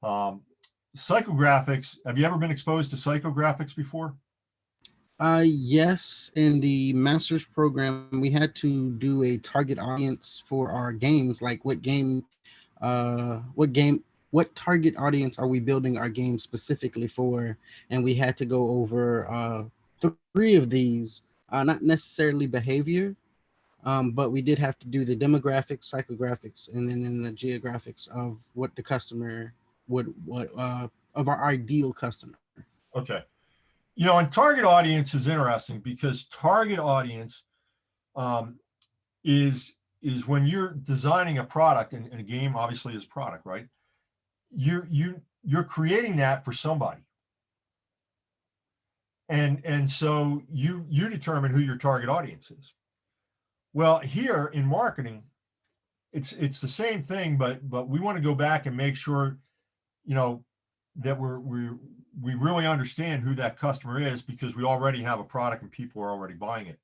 Psychographics, have you ever been exposed to psychographics before? Yes, in the master's program, we had to do a target audience for our games, like what target audience are we building our game specifically for? And we had to go over 3 of these, not necessarily behavior, but we did have to do the demographics, psychographics, and then the geographics of what the customer what of our ideal customer. Okay. And target audience is interesting because target audience um, is when you're designing a product, and a game obviously is a product, right? You're creating that for somebody, and so you determine who your target audience is. Well, here in marketing, it's the same thing, but we want to go back and make sure you know that we really understand who that customer is, because we already have a product and people are already buying it.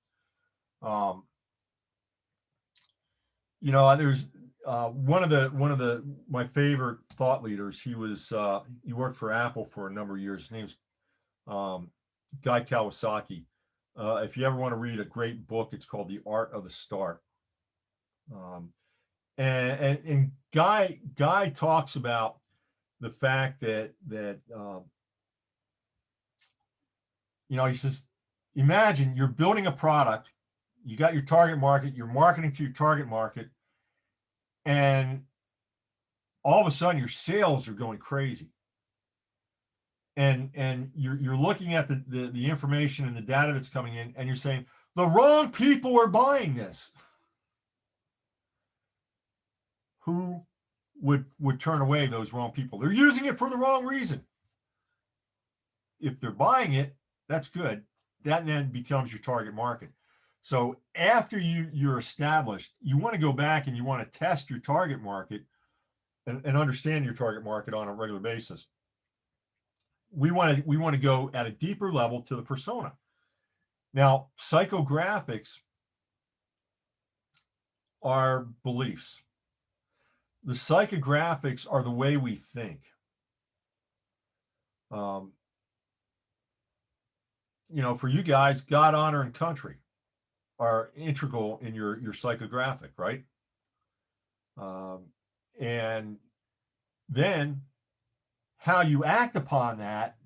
Um, there's one of the my favorite thought leaders. He worked for Apple for a number of years. His name's Guy Kawasaki. If you ever want to read a great book, it's called The Art of the Start. Um, and Guy talks about the fact that he says, imagine you're building a product, you got your target market, you're marketing to your target market, and all of a sudden your sales are going crazy. And you're looking at the information and the data that's coming in, and you're saying the wrong people are buying this. Who would turn away those wrong people? They're using it for the wrong reason. If they're buying it, that's good. That then becomes your target market. So after you're established, you want to go back and you want to test your target market and understand your target market on a regular basis. We want to go at a deeper level to the persona. Now, psychographics are beliefs. The psychographics are the way we think. For you guys, God, honor, and country are integral in your psychographic, right? And then how you act upon that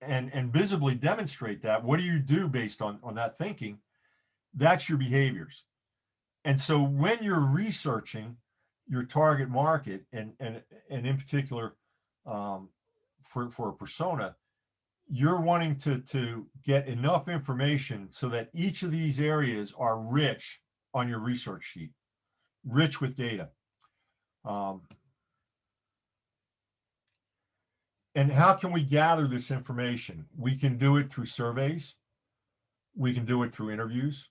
and visibly demonstrate that, what do you do based on that thinking? That's your behaviors. And so when you're researching your target market and in particular for a persona, you're wanting to get enough information so that each of these areas are rich on your research sheet, rich with data. And how can we gather this information? We can do it through surveys. We can do it through interviews.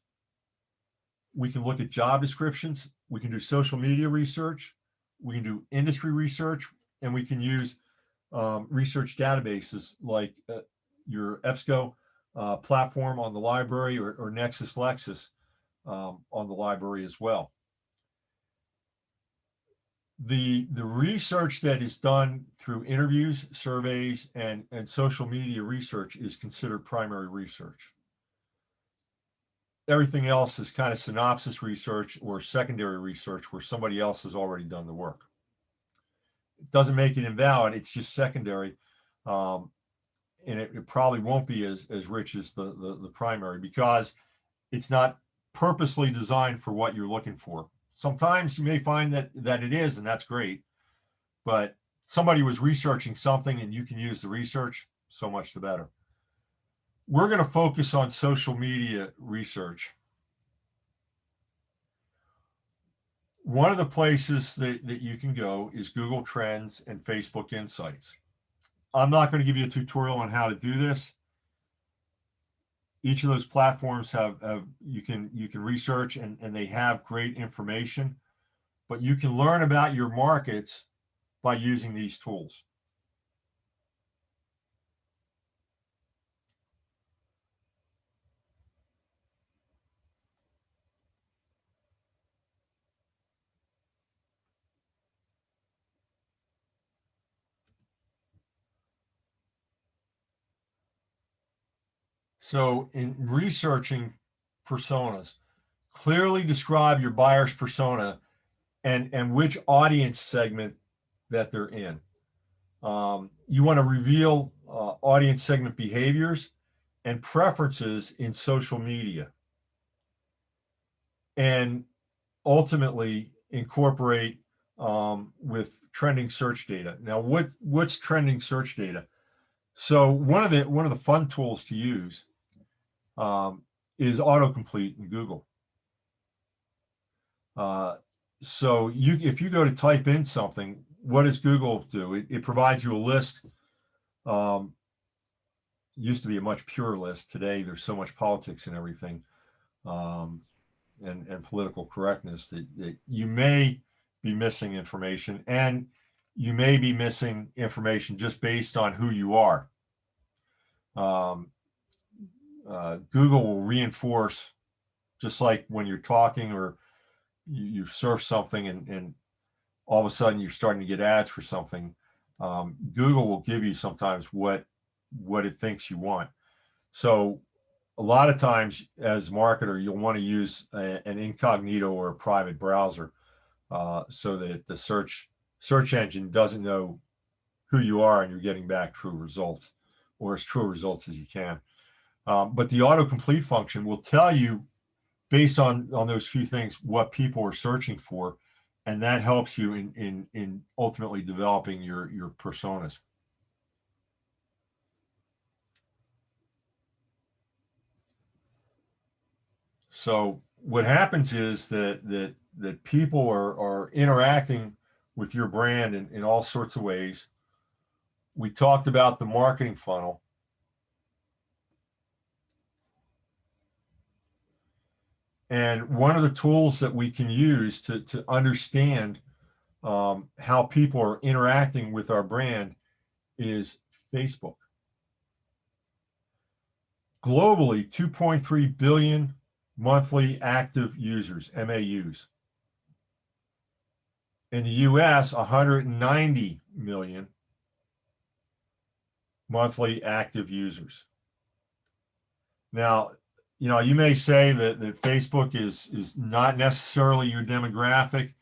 We can look at job descriptions. We can do social media research. We can do industry research, and we can use research databases like your EBSCO platform on the library or Nexus Lexis on the library as well. The research that is done through interviews, surveys, and social media research is considered primary research. Everything else is kind of synopsis research or secondary research where somebody else has already done the work. It doesn't make it invalid, it's just secondary. And it probably won't be as rich as the primary because it's not purposely designed for what you're looking for. Sometimes you may find that it is, and that's great, but somebody was researching something and you can use the research, so much the better. We're going to focus on social media research. One of the places that you can go is Google Trends and Facebook Insights. I'm not going to give you a tutorial on how to do this. Each of those platforms you can research and they have great information, but you can learn about your markets by using these tools. So in researching personas, clearly describe your buyer's persona and which audience segment that they're in. You want to reveal audience segment behaviors and preferences in social media, and ultimately incorporate with trending search data. Now, what's trending search data? So one of the fun tools to use is autocomplete in Google. So if you go to type in something, what does Google do? It provides you a list. Used to be a much purer list. Today, there's so much politics and everything, and political correctness that you may be missing information, and you may be missing information just based on who you are. Google will reinforce, just like when you're talking or you surf something and all of a sudden you're starting to get ads for something. Google will give you sometimes what it thinks you want. So a lot of times as a marketer, you'll want to use an incognito or a private browser so that the search engine doesn't know who you are and you're getting back true results, or as true results as you can. But the autocomplete function will tell you, based on those few things, what people are searching for, and that helps you in ultimately developing your personas. So what happens is that people are interacting with your brand in all sorts of ways. We talked about the marketing funnel. And one of the tools that we can use to understand how people are interacting with our brand is Facebook. Globally, 2.3 billion monthly active users, MAUs. In the US, 190 million monthly active users. Now, you may say that Facebook is not necessarily your demographic,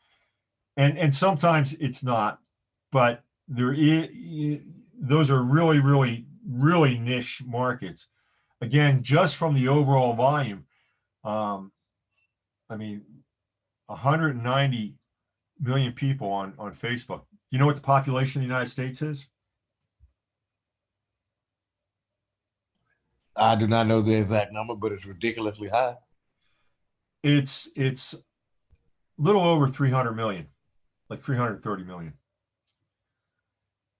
and sometimes it's not, but those are really, really, really niche markets. Again, just from the overall volume, I mean, 190 million people on Facebook. You know what the population of the United States is? I do not know the exact number, but it's ridiculously high. It's a little over 300 million, like 330 million.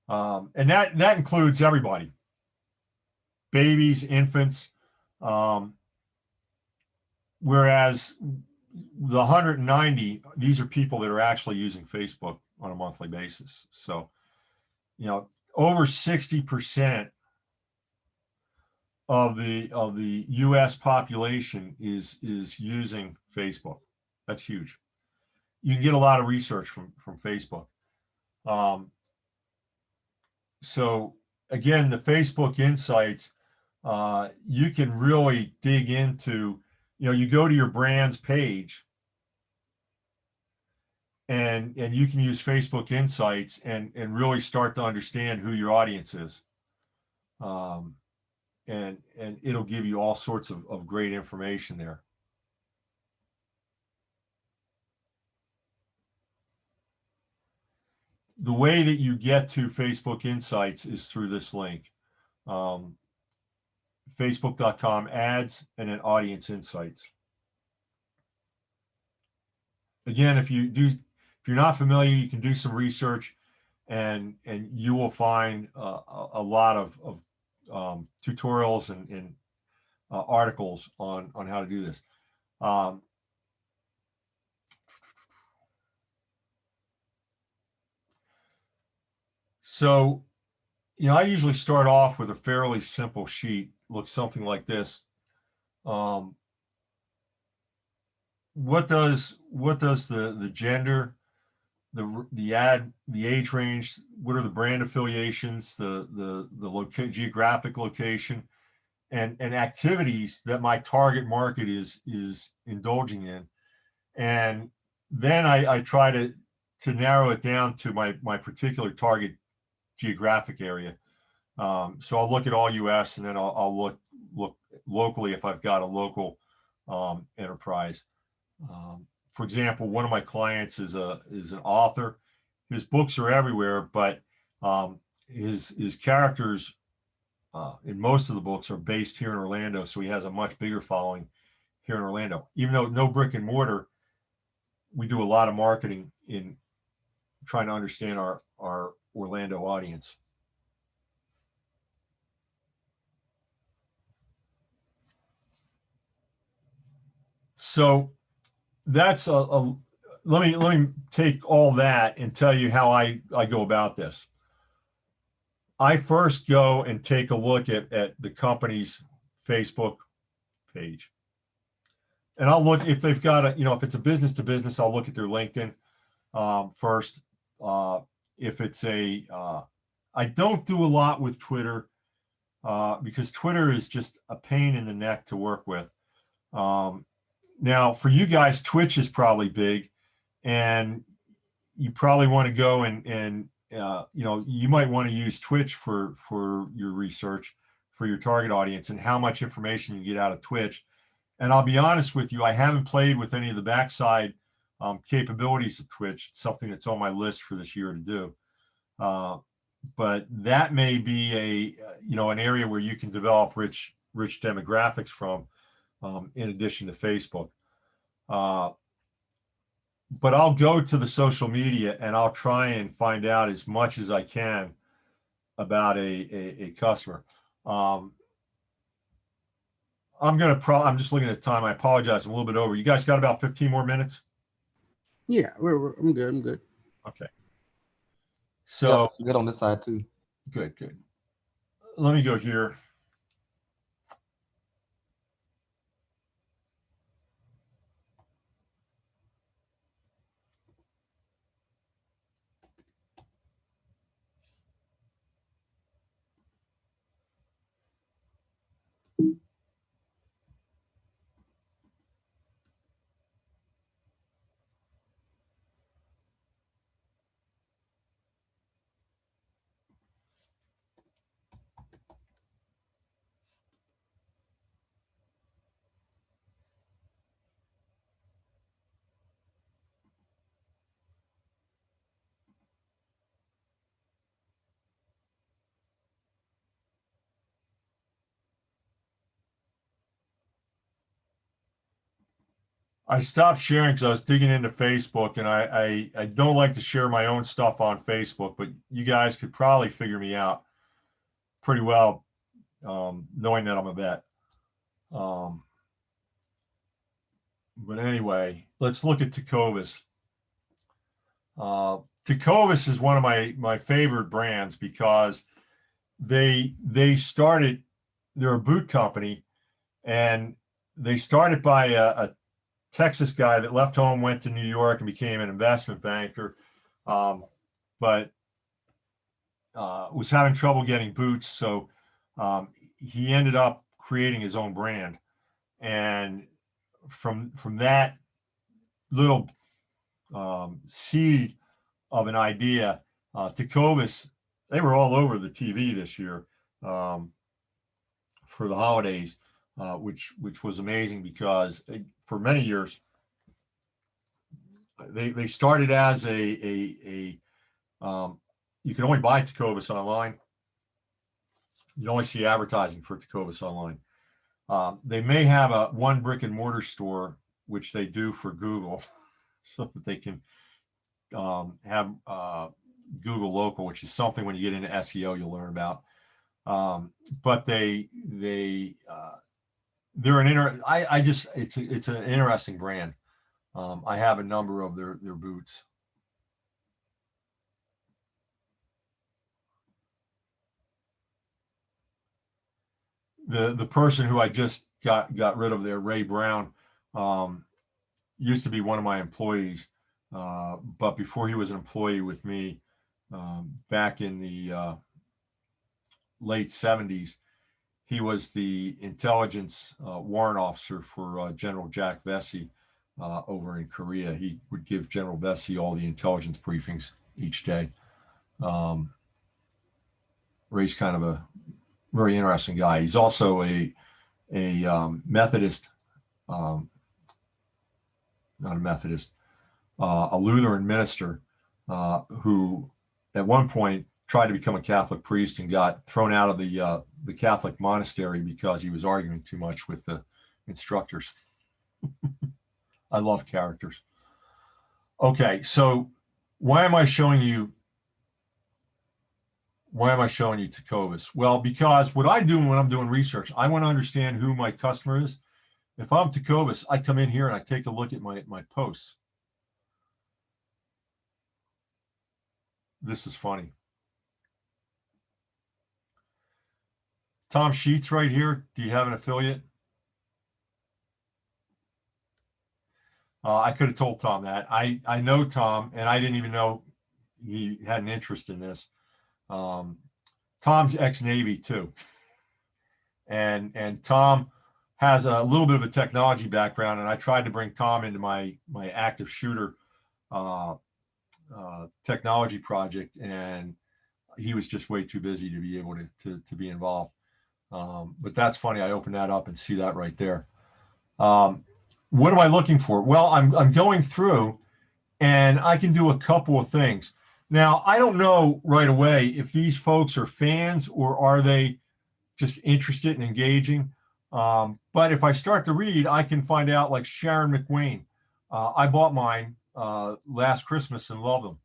And that includes everybody, babies, infants. Whereas the 190, these are people that are actually using Facebook on a monthly basis. So, over 60% of the U.S. population is using Facebook. That's huge. You can get a lot of research from Facebook. So again, the Facebook Insights, you can really dig into. You go to your brand's page, and you can use Facebook Insights and really start to understand who your audience is. And it'll give you all sorts of great information there. The way that you get to Facebook Insights is through this link, facebook.com ads and then audience insights. Again, if you're not familiar, you can do some research, and you will find a lot of tutorials and articles on how to do this. So, I usually start off with a fairly simple sheet. Looks something like this. What does the gender, the age range, what are the brand affiliations, the geographic location, and activities that my target market is indulging in, and then I try to narrow it down to my particular target geographic area. So I'll look at all U.S. and then I'll look locally if I've got a local enterprise. For example, one of my clients is an author. His books are everywhere, but his characters in most of the books are based here in Orlando, so he has a much bigger following here in Orlando. Even though no brick and mortar, we do a lot of marketing in trying to understand our Orlando audience. So that's let me take all that and tell you how I go about this. I first go and take a look at the company's Facebook page. And I'll look if they've got if it's a business to business, I'll look at their LinkedIn first. If it's I don't do a lot with Twitter because Twitter is just a pain in the neck to work with. Now, for you guys, Twitch is probably big, and you probably want to go and you might want to use Twitch for your research for your target audience and how much information you get out of Twitch. And I'll be honest with you, I haven't played with any of the backside capabilities of Twitch. It's something that's on my list for this year to do. But that may be an area where you can develop rich demographics from, in addition to Facebook. But I'll go to the social media and I'll try and find out as much as I can about a customer. I'm just looking at time. I apologize. I'm a little bit over. You guys got about 15 more minutes? Yeah, I'm good. Okay. So Yep, good on this side too. good, good. Let me go here. I stopped sharing because I was digging into Facebook, and I don't like to share my own stuff on Facebook, but you guys could probably figure me out pretty well, knowing that I'm a vet. Um, but anyway, let's look at Tecovas. Tecovas is one of my favorite brands because they started, they're a boot company, and they started by a Texas guy that left home, went to New York, and became an investment banker, but was having trouble getting boots. So he ended up creating his own brand, and from that little seed of an idea, Tecovas, they were all over the TV this year for the holidays, which was amazing because for many years they started as a you can only buy Tecovas online. You only see advertising for Tecovas online. They may have a one brick and mortar store, which they do for Google, so that they can have Google local, which is something when you get into SEO you'll learn about. But they're an I just it's an interesting brand. I have a number of their boots. The person who I just got rid of there, Ray Brown, used to be one of my employees, but before he was an employee with me, back in the late 70s, he was the intelligence warrant officer for General Jack Vesey over in Korea. He would give General Vesey all the intelligence briefings each day. Ray's kind of a very interesting guy. He's also a Methodist, not a Methodist, a Lutheran minister who at one point tried to become a Catholic priest and got thrown out of the Catholic monastery because he was arguing too much with the instructors. I love characters. Okay, so why am I showing you Tecovas? Well, because what I do when I'm doing research, I want to understand who my customer is. If I'm Tecovas, I come in here and I take a look at my posts. This is funny. Tom Sheets right here. Do you have an affiliate? I could have told Tom that. I know Tom, and I didn't even know he had an interest in this. Tom's ex-Navy too, and Tom has a little bit of a technology background, and I tried to bring Tom into my active shooter technology project, and he was just way too busy to be able to be involved. But that's funny. I opened that up and see that right there. What am I looking for? Well, I'm going through, and I can do a couple of things. Now, I don't know right away if these folks are fans or are they just interested in engaging. But if I start to read, I can find out, like Sharon McWayne. I bought mine last Christmas and love them.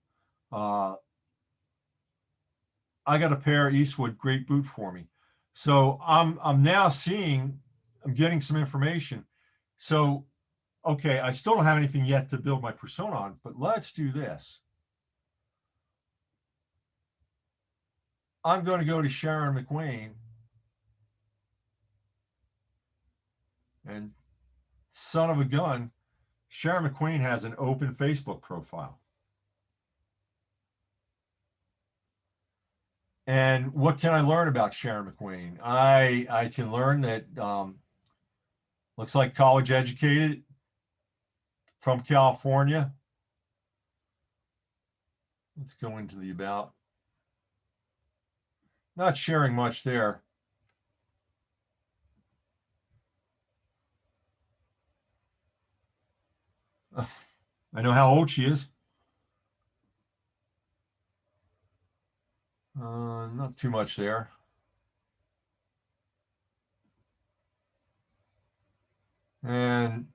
I got a pair Eastwood, great boot for me. So I'm now seeing, I'm getting some information. So, okay, I still don't have anything yet to build my persona on, but let's do this. I'm going to go to Sharon McWayne, and son of a gun, Sharon McQueen has an open Facebook profile. And what can I learn about Sharon McQueen? I can learn that looks like college educated from California. Let's go into the about. Not sharing much there. I know how old she is. Not too much there. And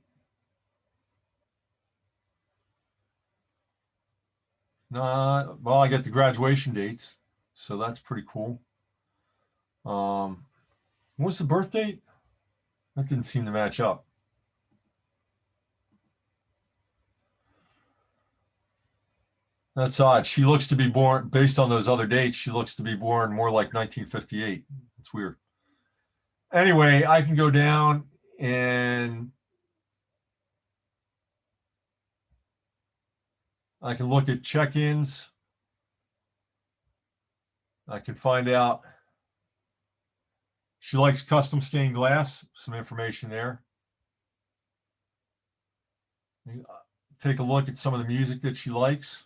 well, I get the graduation dates, so that's pretty cool. What's the birth date? That didn't seem to match up. That's odd. She looks to be born, based on those other dates, she looks to be born more like 1958. It's weird. Anyway, I can go down and I can look at check-ins. I can find out she likes custom stained glass, some information there. Take a look at some of the music that she likes,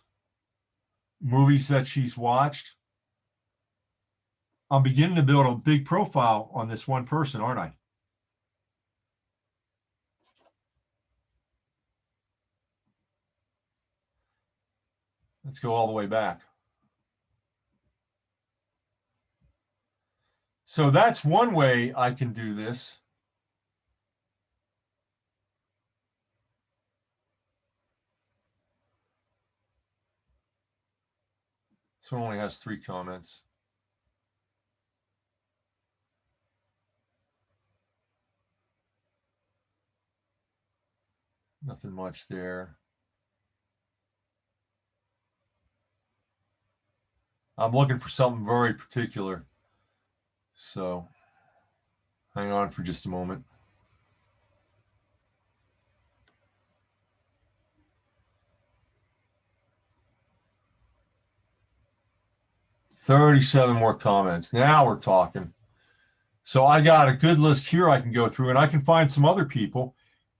movies that she's watched. I'm beginning to build a big profile on this one person, aren't I? Let's go all the way back. So that's one way I can do this. This one only has 3 comments. Nothing much there. I'm looking for something very particular. So hang on for just a moment. $37 more comments. Now we're talking. So I got a good list here I can go through, and I can find some other people,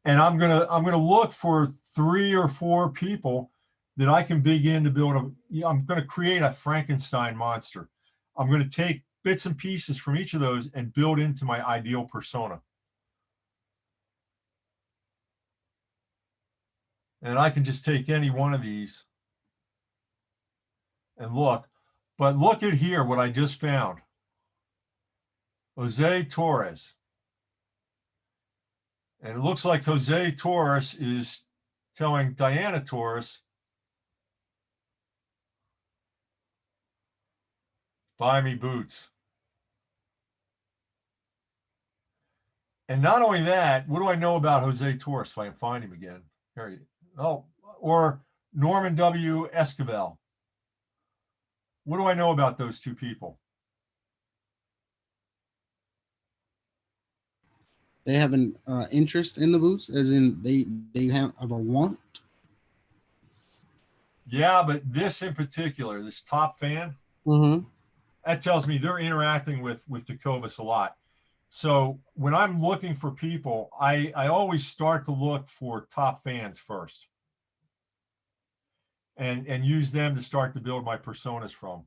and I'm gonna look for 3 or 4 people that I can begin to build I'm gonna create a Frankenstein monster. I'm gonna take bits and pieces from each of those and build into my ideal persona. And I can just take any one of these and look. But look at here what I just found. Jose Torres. And it looks like Jose Torres is telling Diana Torres, buy me boots. And not only that, what do I know about Jose Torres if I can find him again? Here he, oh, or Norman W. Esquivel. What do I know about those 2 people? They have an interest in the boots, as in they have a want. Yeah, but this in particular, this top fan, that tells me they're interacting with Jacobus a lot. So when I'm looking for people, I always start to look for top fans first, and use them to start to build my personas from.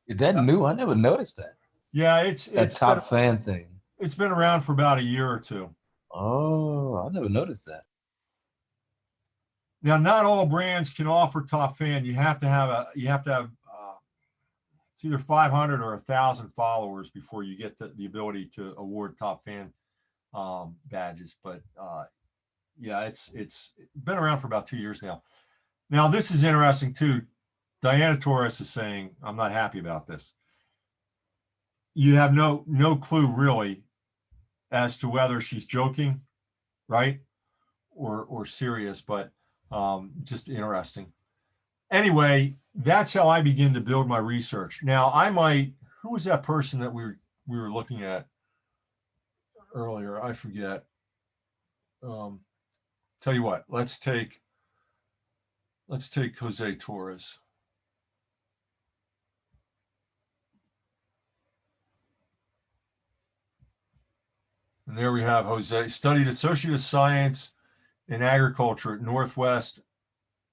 Is that new? I never noticed that. Yeah, it's top fan thing. It's been around for about a year or 2. Oh, I never noticed that. Now, not all brands can offer top fan. You have to have it's either 500 or 1,000 followers before you get the ability to award top fan badges. But yeah, it's been around for about 2 years now. Now, this is interesting too. Diana Torres is saying, I'm not happy about this. You have no clue really as to whether she's joking, right, or serious, but just interesting. anyway, that's how I begin to build my research. Now, who was that person that we were looking at earlier? I forget. Tell you what, let's take Jose Torres. And there we have Jose, studied Associate of Science in Agriculture at Northwest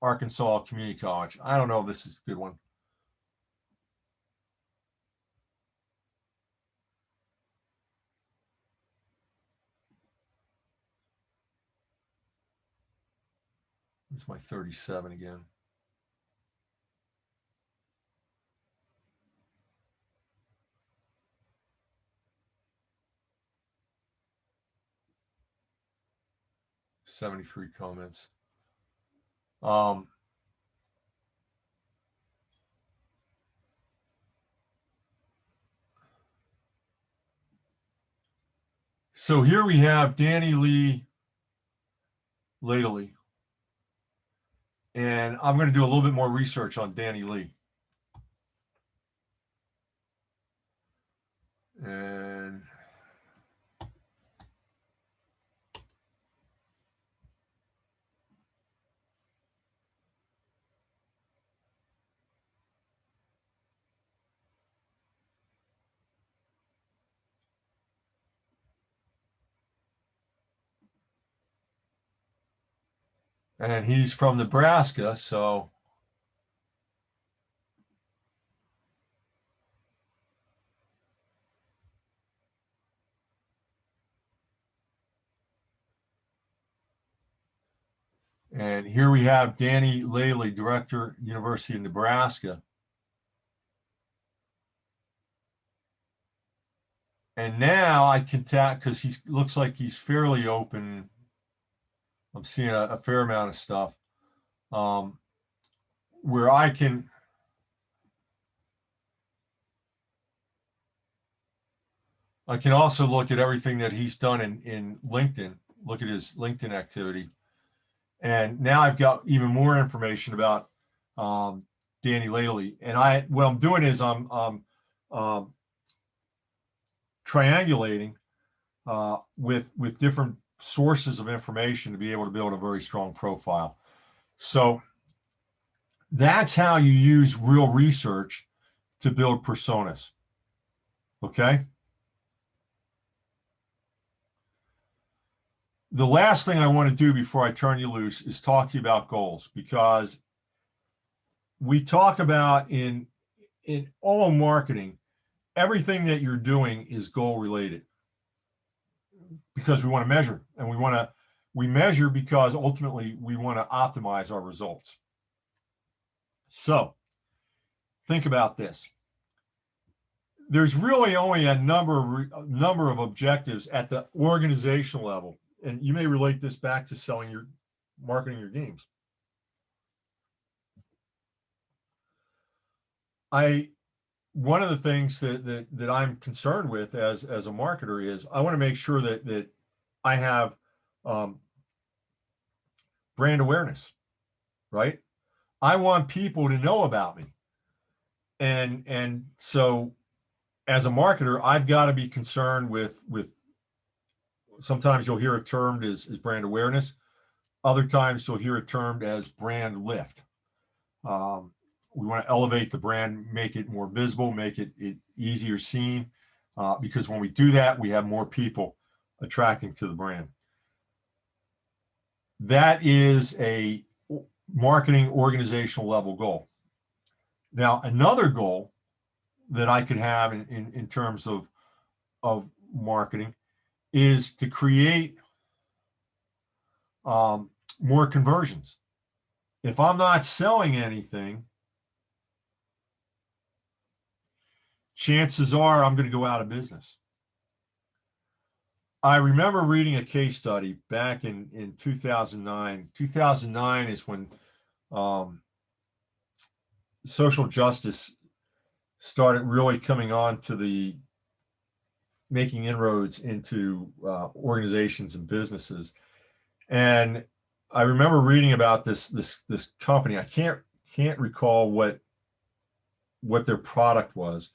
Arkansas Community College. I don't know if this is a good one. It's my 37 again. '73 comments. So here we have Danny Lee Ladley. And I'm going to do a little bit more research on Danny Lee. And he's from Nebraska, so and here we have Danny Laley, Director, University of Nebraska. And now I can tap, because he looks like he's fairly open. I'm seeing a fair amount of stuff where I can also look at everything that he's done in LinkedIn, look at his LinkedIn activity. And now I've got even more information about Danny Laley. And what I'm doing is I'm triangulating with different sources of information to be able to build a very strong profile. So that's how you use real research to build personas. Okay. The last thing I want to do before I turn you loose is talk to you about goals, because we talk about in all marketing, everything that you're doing is goal related, because we want to measure, and we measure because ultimately we want to optimize our results. So think about this. There's really only a number of objectives at the organizational level. And you may relate this back to marketing your games. One of the things that I'm concerned with as a marketer is I want to make sure that I have brand awareness, right? I want people to know about me. And so as a marketer, I've got to be concerned with sometimes you'll hear it termed as brand awareness. Other times you'll hear it termed as brand lift. We want to elevate the brand, make it more visible, make it easier seen, because when we do that, we have more people attracting to the brand. That is a marketing organizational level goal. Now, another goal that I could have in terms of marketing is to create more conversions. If I'm not selling anything, chances are I'm going to go out of business. I remember reading a case study back in 2009. 2009 is when social justice started really coming on to making inroads into organizations and businesses. And I remember reading about this company. I can't can't recall what their product was,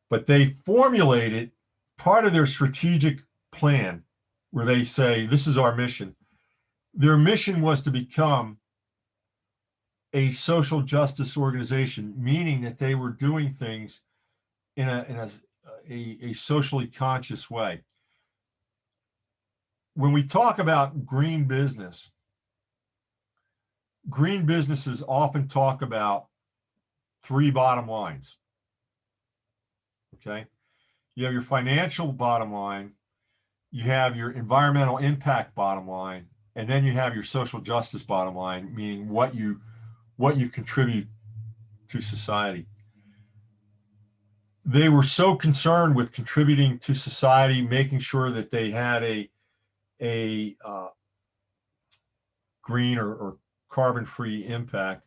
but they formulated part of their strategic plan where they say, this is our mission. Their mission was to become a social justice organization, meaning that they were doing things in a socially conscious way. When we talk about green businesses often talk about three bottom lines. Okay. You have your financial bottom line, you have your environmental impact bottom line, and then you have your social justice bottom line, meaning what you contribute to society. They were so concerned with contributing to society, making sure that they had a green or carbon-free impact.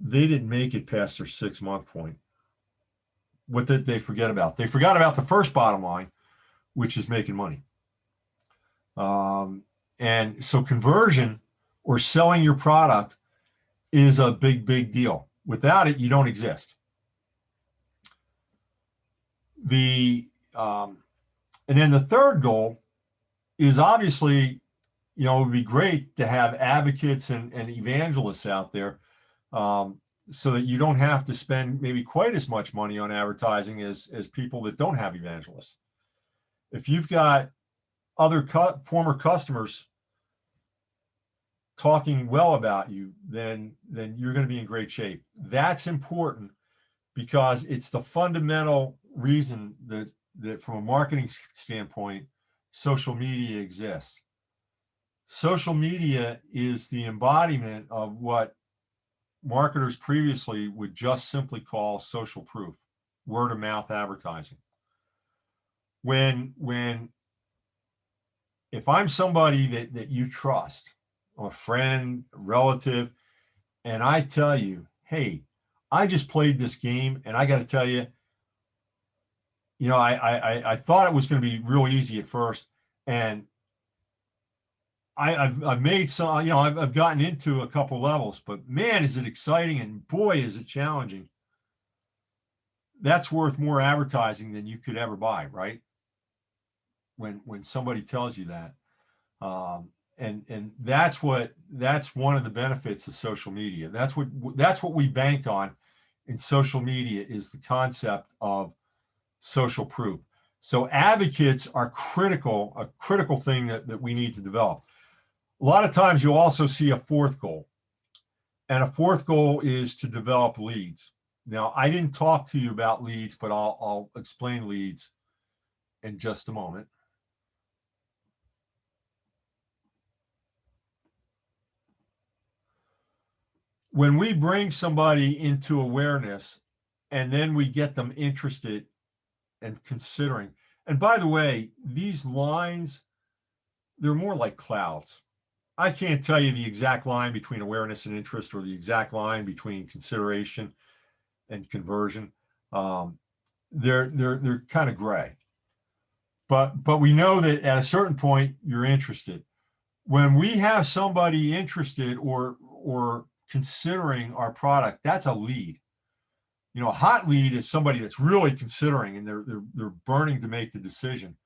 They didn't make it past their 6-month point. What did they forget about? They forgot about the first bottom line, which is making money. And so conversion or selling your product is a big, big deal. Without it, you don't exist. And then the third goal is obviously, it would be great to have advocates and evangelists out there, so that you don't have to spend maybe quite as much money on advertising as people that don't have evangelists. If you've got other former customers talking well about you, then you're going to be in great shape. That's important because it's the fundamental reason that from a marketing standpoint, social media exists. Social media is the embodiment of what marketers previously would just simply call social proof, word of mouth advertising. If I'm somebody that you trust, a friend, a relative, and I tell you, hey, I just played this game and I got to tell you, I thought it was going to be real easy at first, and I've made some, I've gotten into a couple levels, but man, is it exciting, and boy, is it challenging. That's worth more advertising than you could ever buy, right? When somebody tells you that, and that's one of the benefits of social media. That's what we bank on in social media, is the concept of social proof. So advocates are a critical thing that we need to develop. A lot of times you'll also see a fourth goal, and a fourth goal is to develop leads. Now, I didn't talk to you about leads, but I'll explain leads in just a moment. When we bring somebody into awareness and then we get them interested and considering, and by the way, these lines, they're more like clouds. I can't tell you the exact line between awareness and interest, or the exact line between consideration and conversion. They're kind of gray, but we know that at a certain point you're interested. When we have somebody interested or considering our product, that's a lead. A hot lead is somebody that's really considering and they're burning to make the decision.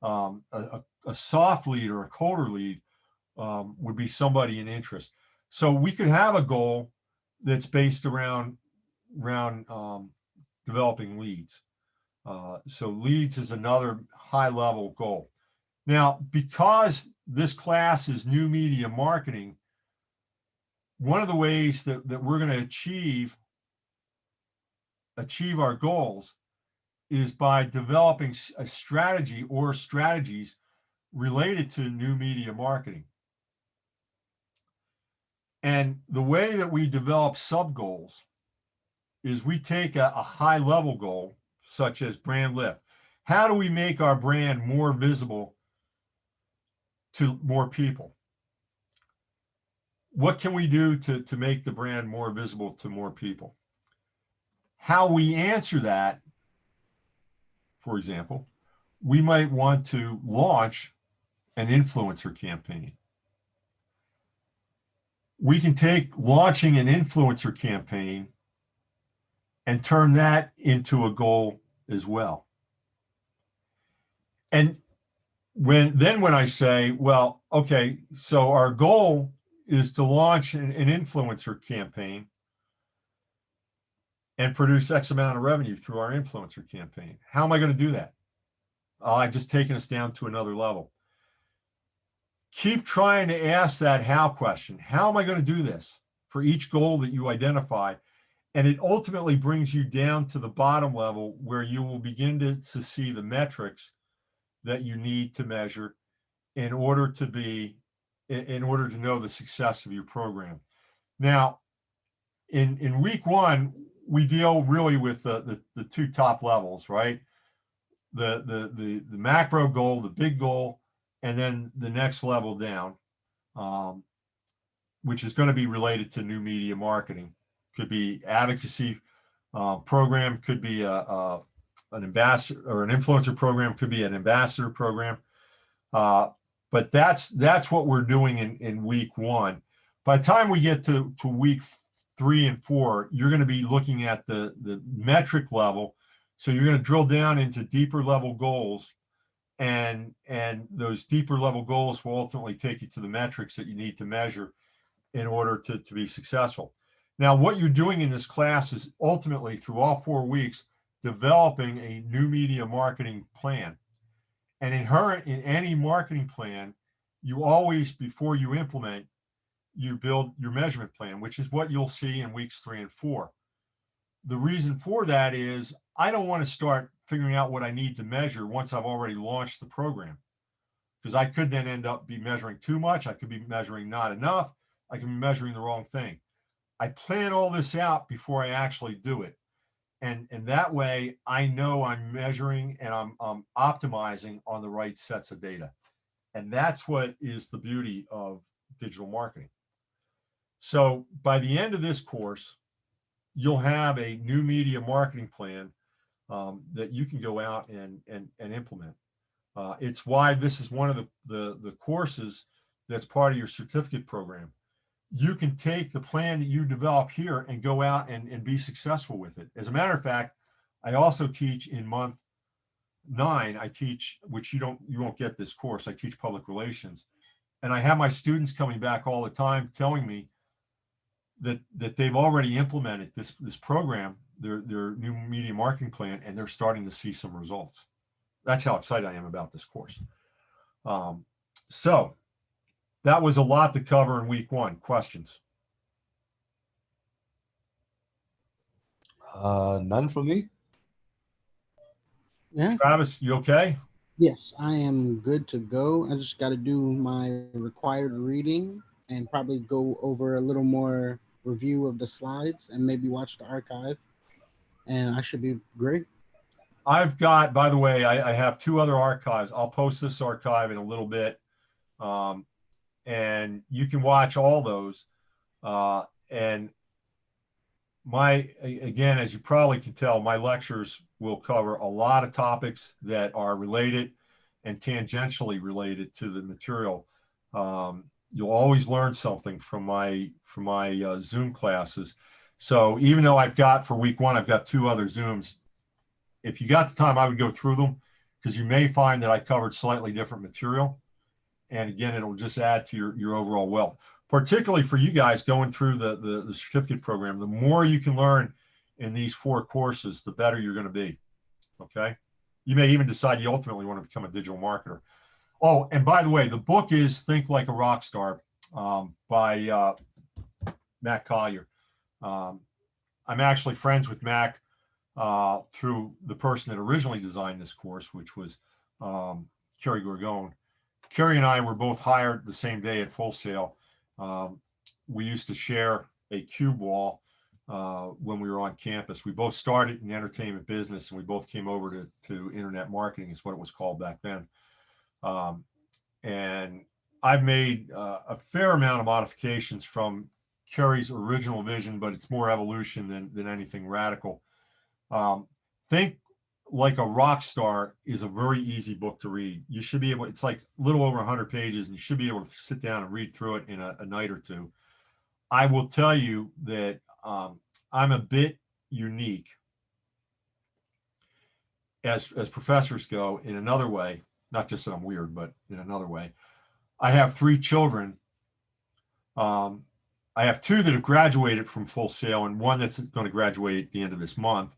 A soft lead or a colder lead would be somebody in interest. So we could have a goal that's based around developing leads. So leads is another high level goal. Now, because this class is new media marketing, one of the ways that we're going to achieve our goals is by developing a strategy or strategies related to new media marketing. And the way that we develop sub goals is we take a high level goal, such as brand lift. How do we make our brand more visible to more people? What can we do to make the brand more visible to more people? How we answer that, for example, we might want to launch an influencer campaign. we can take launching an influencer campaign and turn that into a goal as well. And when I say, well, okay, so our goal is to launch an influencer campaign and produce X amount of revenue through our influencer campaign. How am I going to do that? I've just taken us down to another level. Keep trying to ask that how question. How am I going to do this for each goal that you identify? And it ultimately brings you down to the bottom level where you will begin to see the metrics that you need to measure in order to know the success of your program. Now, in week one, we deal really with the two top levels, right? The macro goal, the big goal, and then the next level down, which is going to be related to new media marketing. Could be advocacy program, could be an ambassador or an influencer program, could be an ambassador program. But that's what we're doing in week one. By the time we get to week 3 and 4, you're going to be looking at the metric level. So you're going to drill down into deeper level goals, and those deeper level goals will ultimately take you to the metrics that you need to measure in order to be successful. Now, what you're doing in this class is ultimately, through all 4 weeks, developing a new media marketing plan. And inherent in any marketing plan, you always, before you implement, you build your measurement plan, which is what you'll see in weeks 3 and 4. The reason for that is I don't want to start figuring out what I need to measure once I've already launched the program, because I could then end up be measuring too much. I could be measuring not enough. I can be measuring the wrong thing. I plan all this out before I actually do it. And that way I know I'm measuring and I'm optimizing on the right sets of data. And that's what is the beauty of digital marketing. So by the end of this course, you'll have a new media marketing plan that you can go out and implement. It's why this is one of the courses that's part of your certificate program. You can take the plan that you develop here and go out and be successful with it. As a matter of fact, I also teach in month 9, I teach, which you won't get this course, I teach public relations. And I have my students coming back all the time telling me that they've already implemented this program, their new media marketing plan, and they're starting to see some results. That's how excited I am about this course. So that was a lot to cover in week 1. Questions? None from me. Yeah. Travis, you okay? Yes, I am good to go. I just got to do my required reading and probably go over a little more review of the slides and maybe watch the archive, and I should be great. I've got, by the way, I have 2 other archives. I'll post this archive in a little bit. And you can watch all those. And again, as you probably can tell, my lectures will cover a lot of topics that are related and tangentially related to the material. You'll always learn something from my Zoom classes. So even though I've got, for week 1, I've got 2 other Zooms, if you got the time, I would go through them, because you may find that I covered slightly different material. And again, it'll just add to your overall wealth, particularly for you guys going through the certificate program. The more you can learn in these 4 courses, the better you're going to be. Okay. You may even decide you ultimately want to become a digital marketer. Oh, and by the way, the book is Think Like a Rock Star by Matt Collier. I'm actually friends with Mac through the person that originally designed this course, which was Kerry Gorgone. Kerry and I were both hired the same day at Full Sail. We used to share a cube wall when we were on campus. We both started in entertainment business, and we both came over to internet marketing, is what it was called back then. And I've made a fair amount of modifications from Kerry's original vision, but it's more evolution than anything radical. Think Like a Rock Star is a very easy book to read. You should be able, it's like a little over 100 pages, and you should be able to sit down and read through it in a night or 2. I will tell you that I'm a bit unique as professors go in another way. Not just that I'm weird, but in another way. I have 3 children. I have 2 that have graduated from Full Sail and 1 that's going to graduate at the end of this month.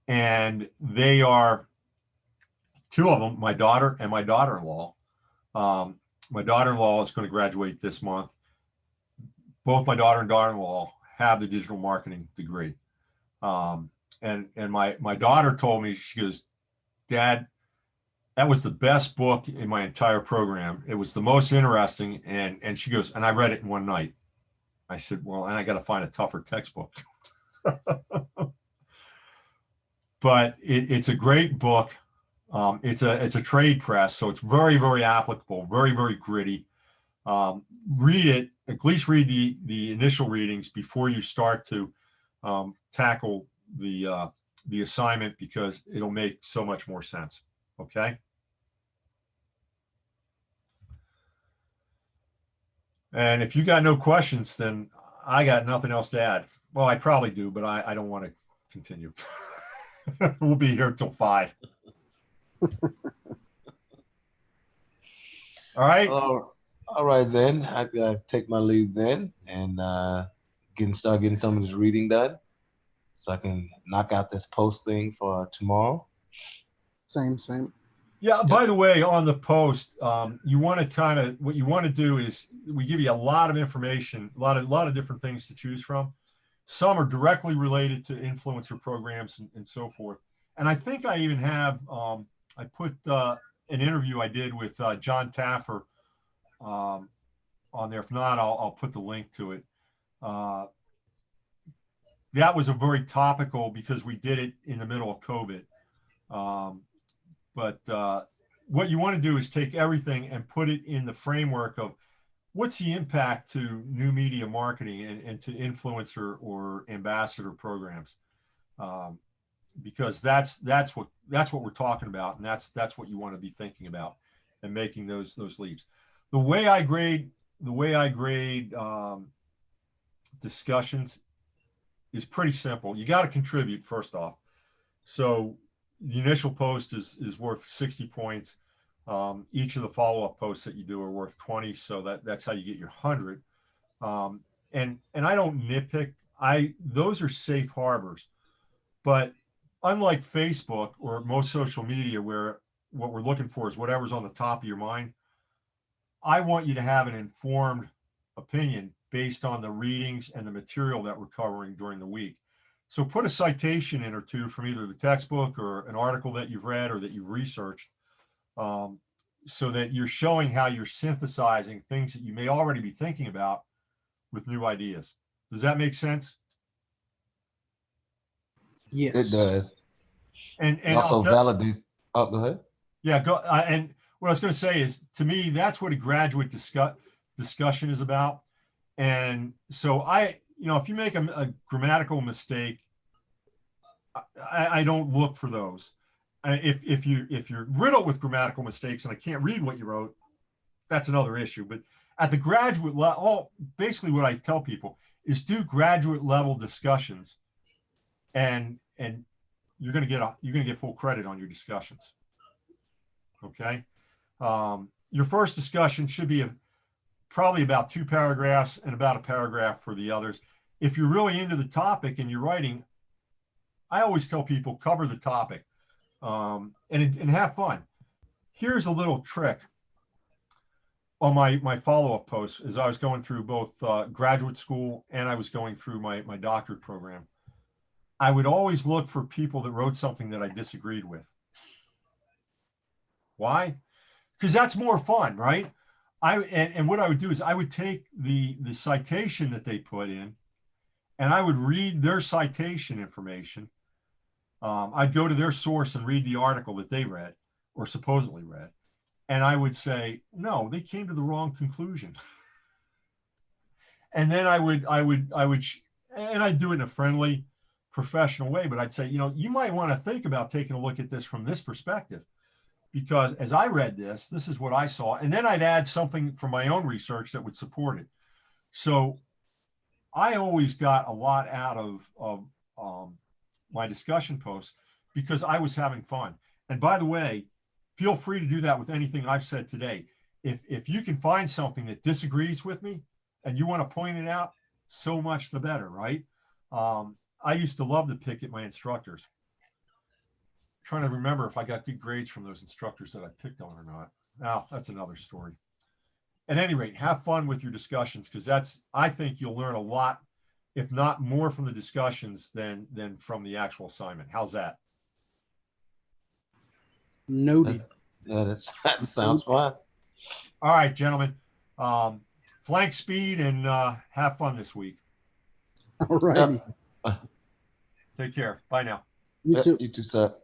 And they are 2 of them, my daughter and my daughter-in-law. My daughter-in-law is going to graduate this month. Both my daughter and daughter-in-law have the digital marketing degree. And my daughter told me, she goes, Dad, that was the best book in my entire program. It was the most interesting. And she goes, and I read it in one night. I said, well, and I got to find a tougher textbook. But it's a great book. It's a trade press, so it's very, very applicable, very, very gritty. Read it, at least read the initial readings before you start to tackle the assignment, because it'll make so much more sense. Okay. And if you got no questions, then I got nothing else to add. Well, I probably do, but I don't want to continue. We'll be here till 5. All right. All right, then. I gotta take my leave then and start getting some of this reading done, so I can knock out this post thing for tomorrow. Same. Yeah. By the way, on the post, you want to what you want to do is we give you a lot of information, a lot of different things to choose from. Some are directly related to influencer programs and so forth. And I think I even have, I put an interview I did with John Taffer on there. If not, I'll put the link to it. That was a very topical, because we did it in the middle of COVID. But what you want to do is take everything and put it in the framework of what's the impact to new media marketing and to influencer or ambassador programs, because that's what we're talking about, and that's what you want to be thinking about and making those leaps. The way I grade discussions is pretty simple. You got to contribute first off. So the initial post is worth 60 points. Each of the follow-up posts that you do are worth 20. So that's how you get your 100. And I don't nitpick. Those are safe harbors. But unlike Facebook or most social media, where what we're looking for is whatever's on the top of your mind, I want you to have an informed opinion based on the readings and the material that we're covering during the week. So put a citation in or two from either the textbook or an article that you've read or that you've researched, so that you're showing how you're synthesizing things that you may already be thinking about with new ideas. Does that make sense? Yes, It does. And also validates. Oh, go ahead. Yeah, go. And what I was going to say is, to me, that's what a graduate discussion is about. And so if you make a grammatical mistake, I don't look for those. If you're riddled with grammatical mistakes and I can't read what you wrote, that's another issue. But at the graduate level, basically what I tell people is do graduate level discussions, and you're going to get full credit on your discussions. Okay. Your first discussion should be probably about 2 paragraphs and about a paragraph for the others. If you're really into the topic and you're writing, I always tell people cover the topic, and have fun. Here's a little trick on my follow-up posts as I was going through both graduate school and I was going through my doctorate program. I would always look for people that wrote something that I disagreed with. Why? Because that's more fun, right? And what I would do is I would take the citation that they put in, and I would read their citation information. I'd go to their source and read the article that they read or supposedly read, and I would say, no, they came to the wrong conclusion. And then I'd do it in a friendly, professional way, but I'd say, you might want to think about taking a look at this from this perspective, because as I read this is what I saw. And then I'd add something from my own research that would support it. So I always got a lot out of my discussion posts because I was having fun. And by the way, feel free to do that with anything I've said today. If you can find something that disagrees with me and you want to point it out, so much the better, right? I used to love to pick at my instructors. I'm trying to remember if I got good grades from those instructors that I picked on or not. Now, that's another story. At any rate, have fun with your discussions, because I think you'll learn a lot, if not more, from the discussions than from the actual assignment. How's that? Noted. Yeah, that sounds fun. All right, gentlemen. Flank speed and have fun this week. All righty. Yep. Take care. Bye now. You too. You too, sir.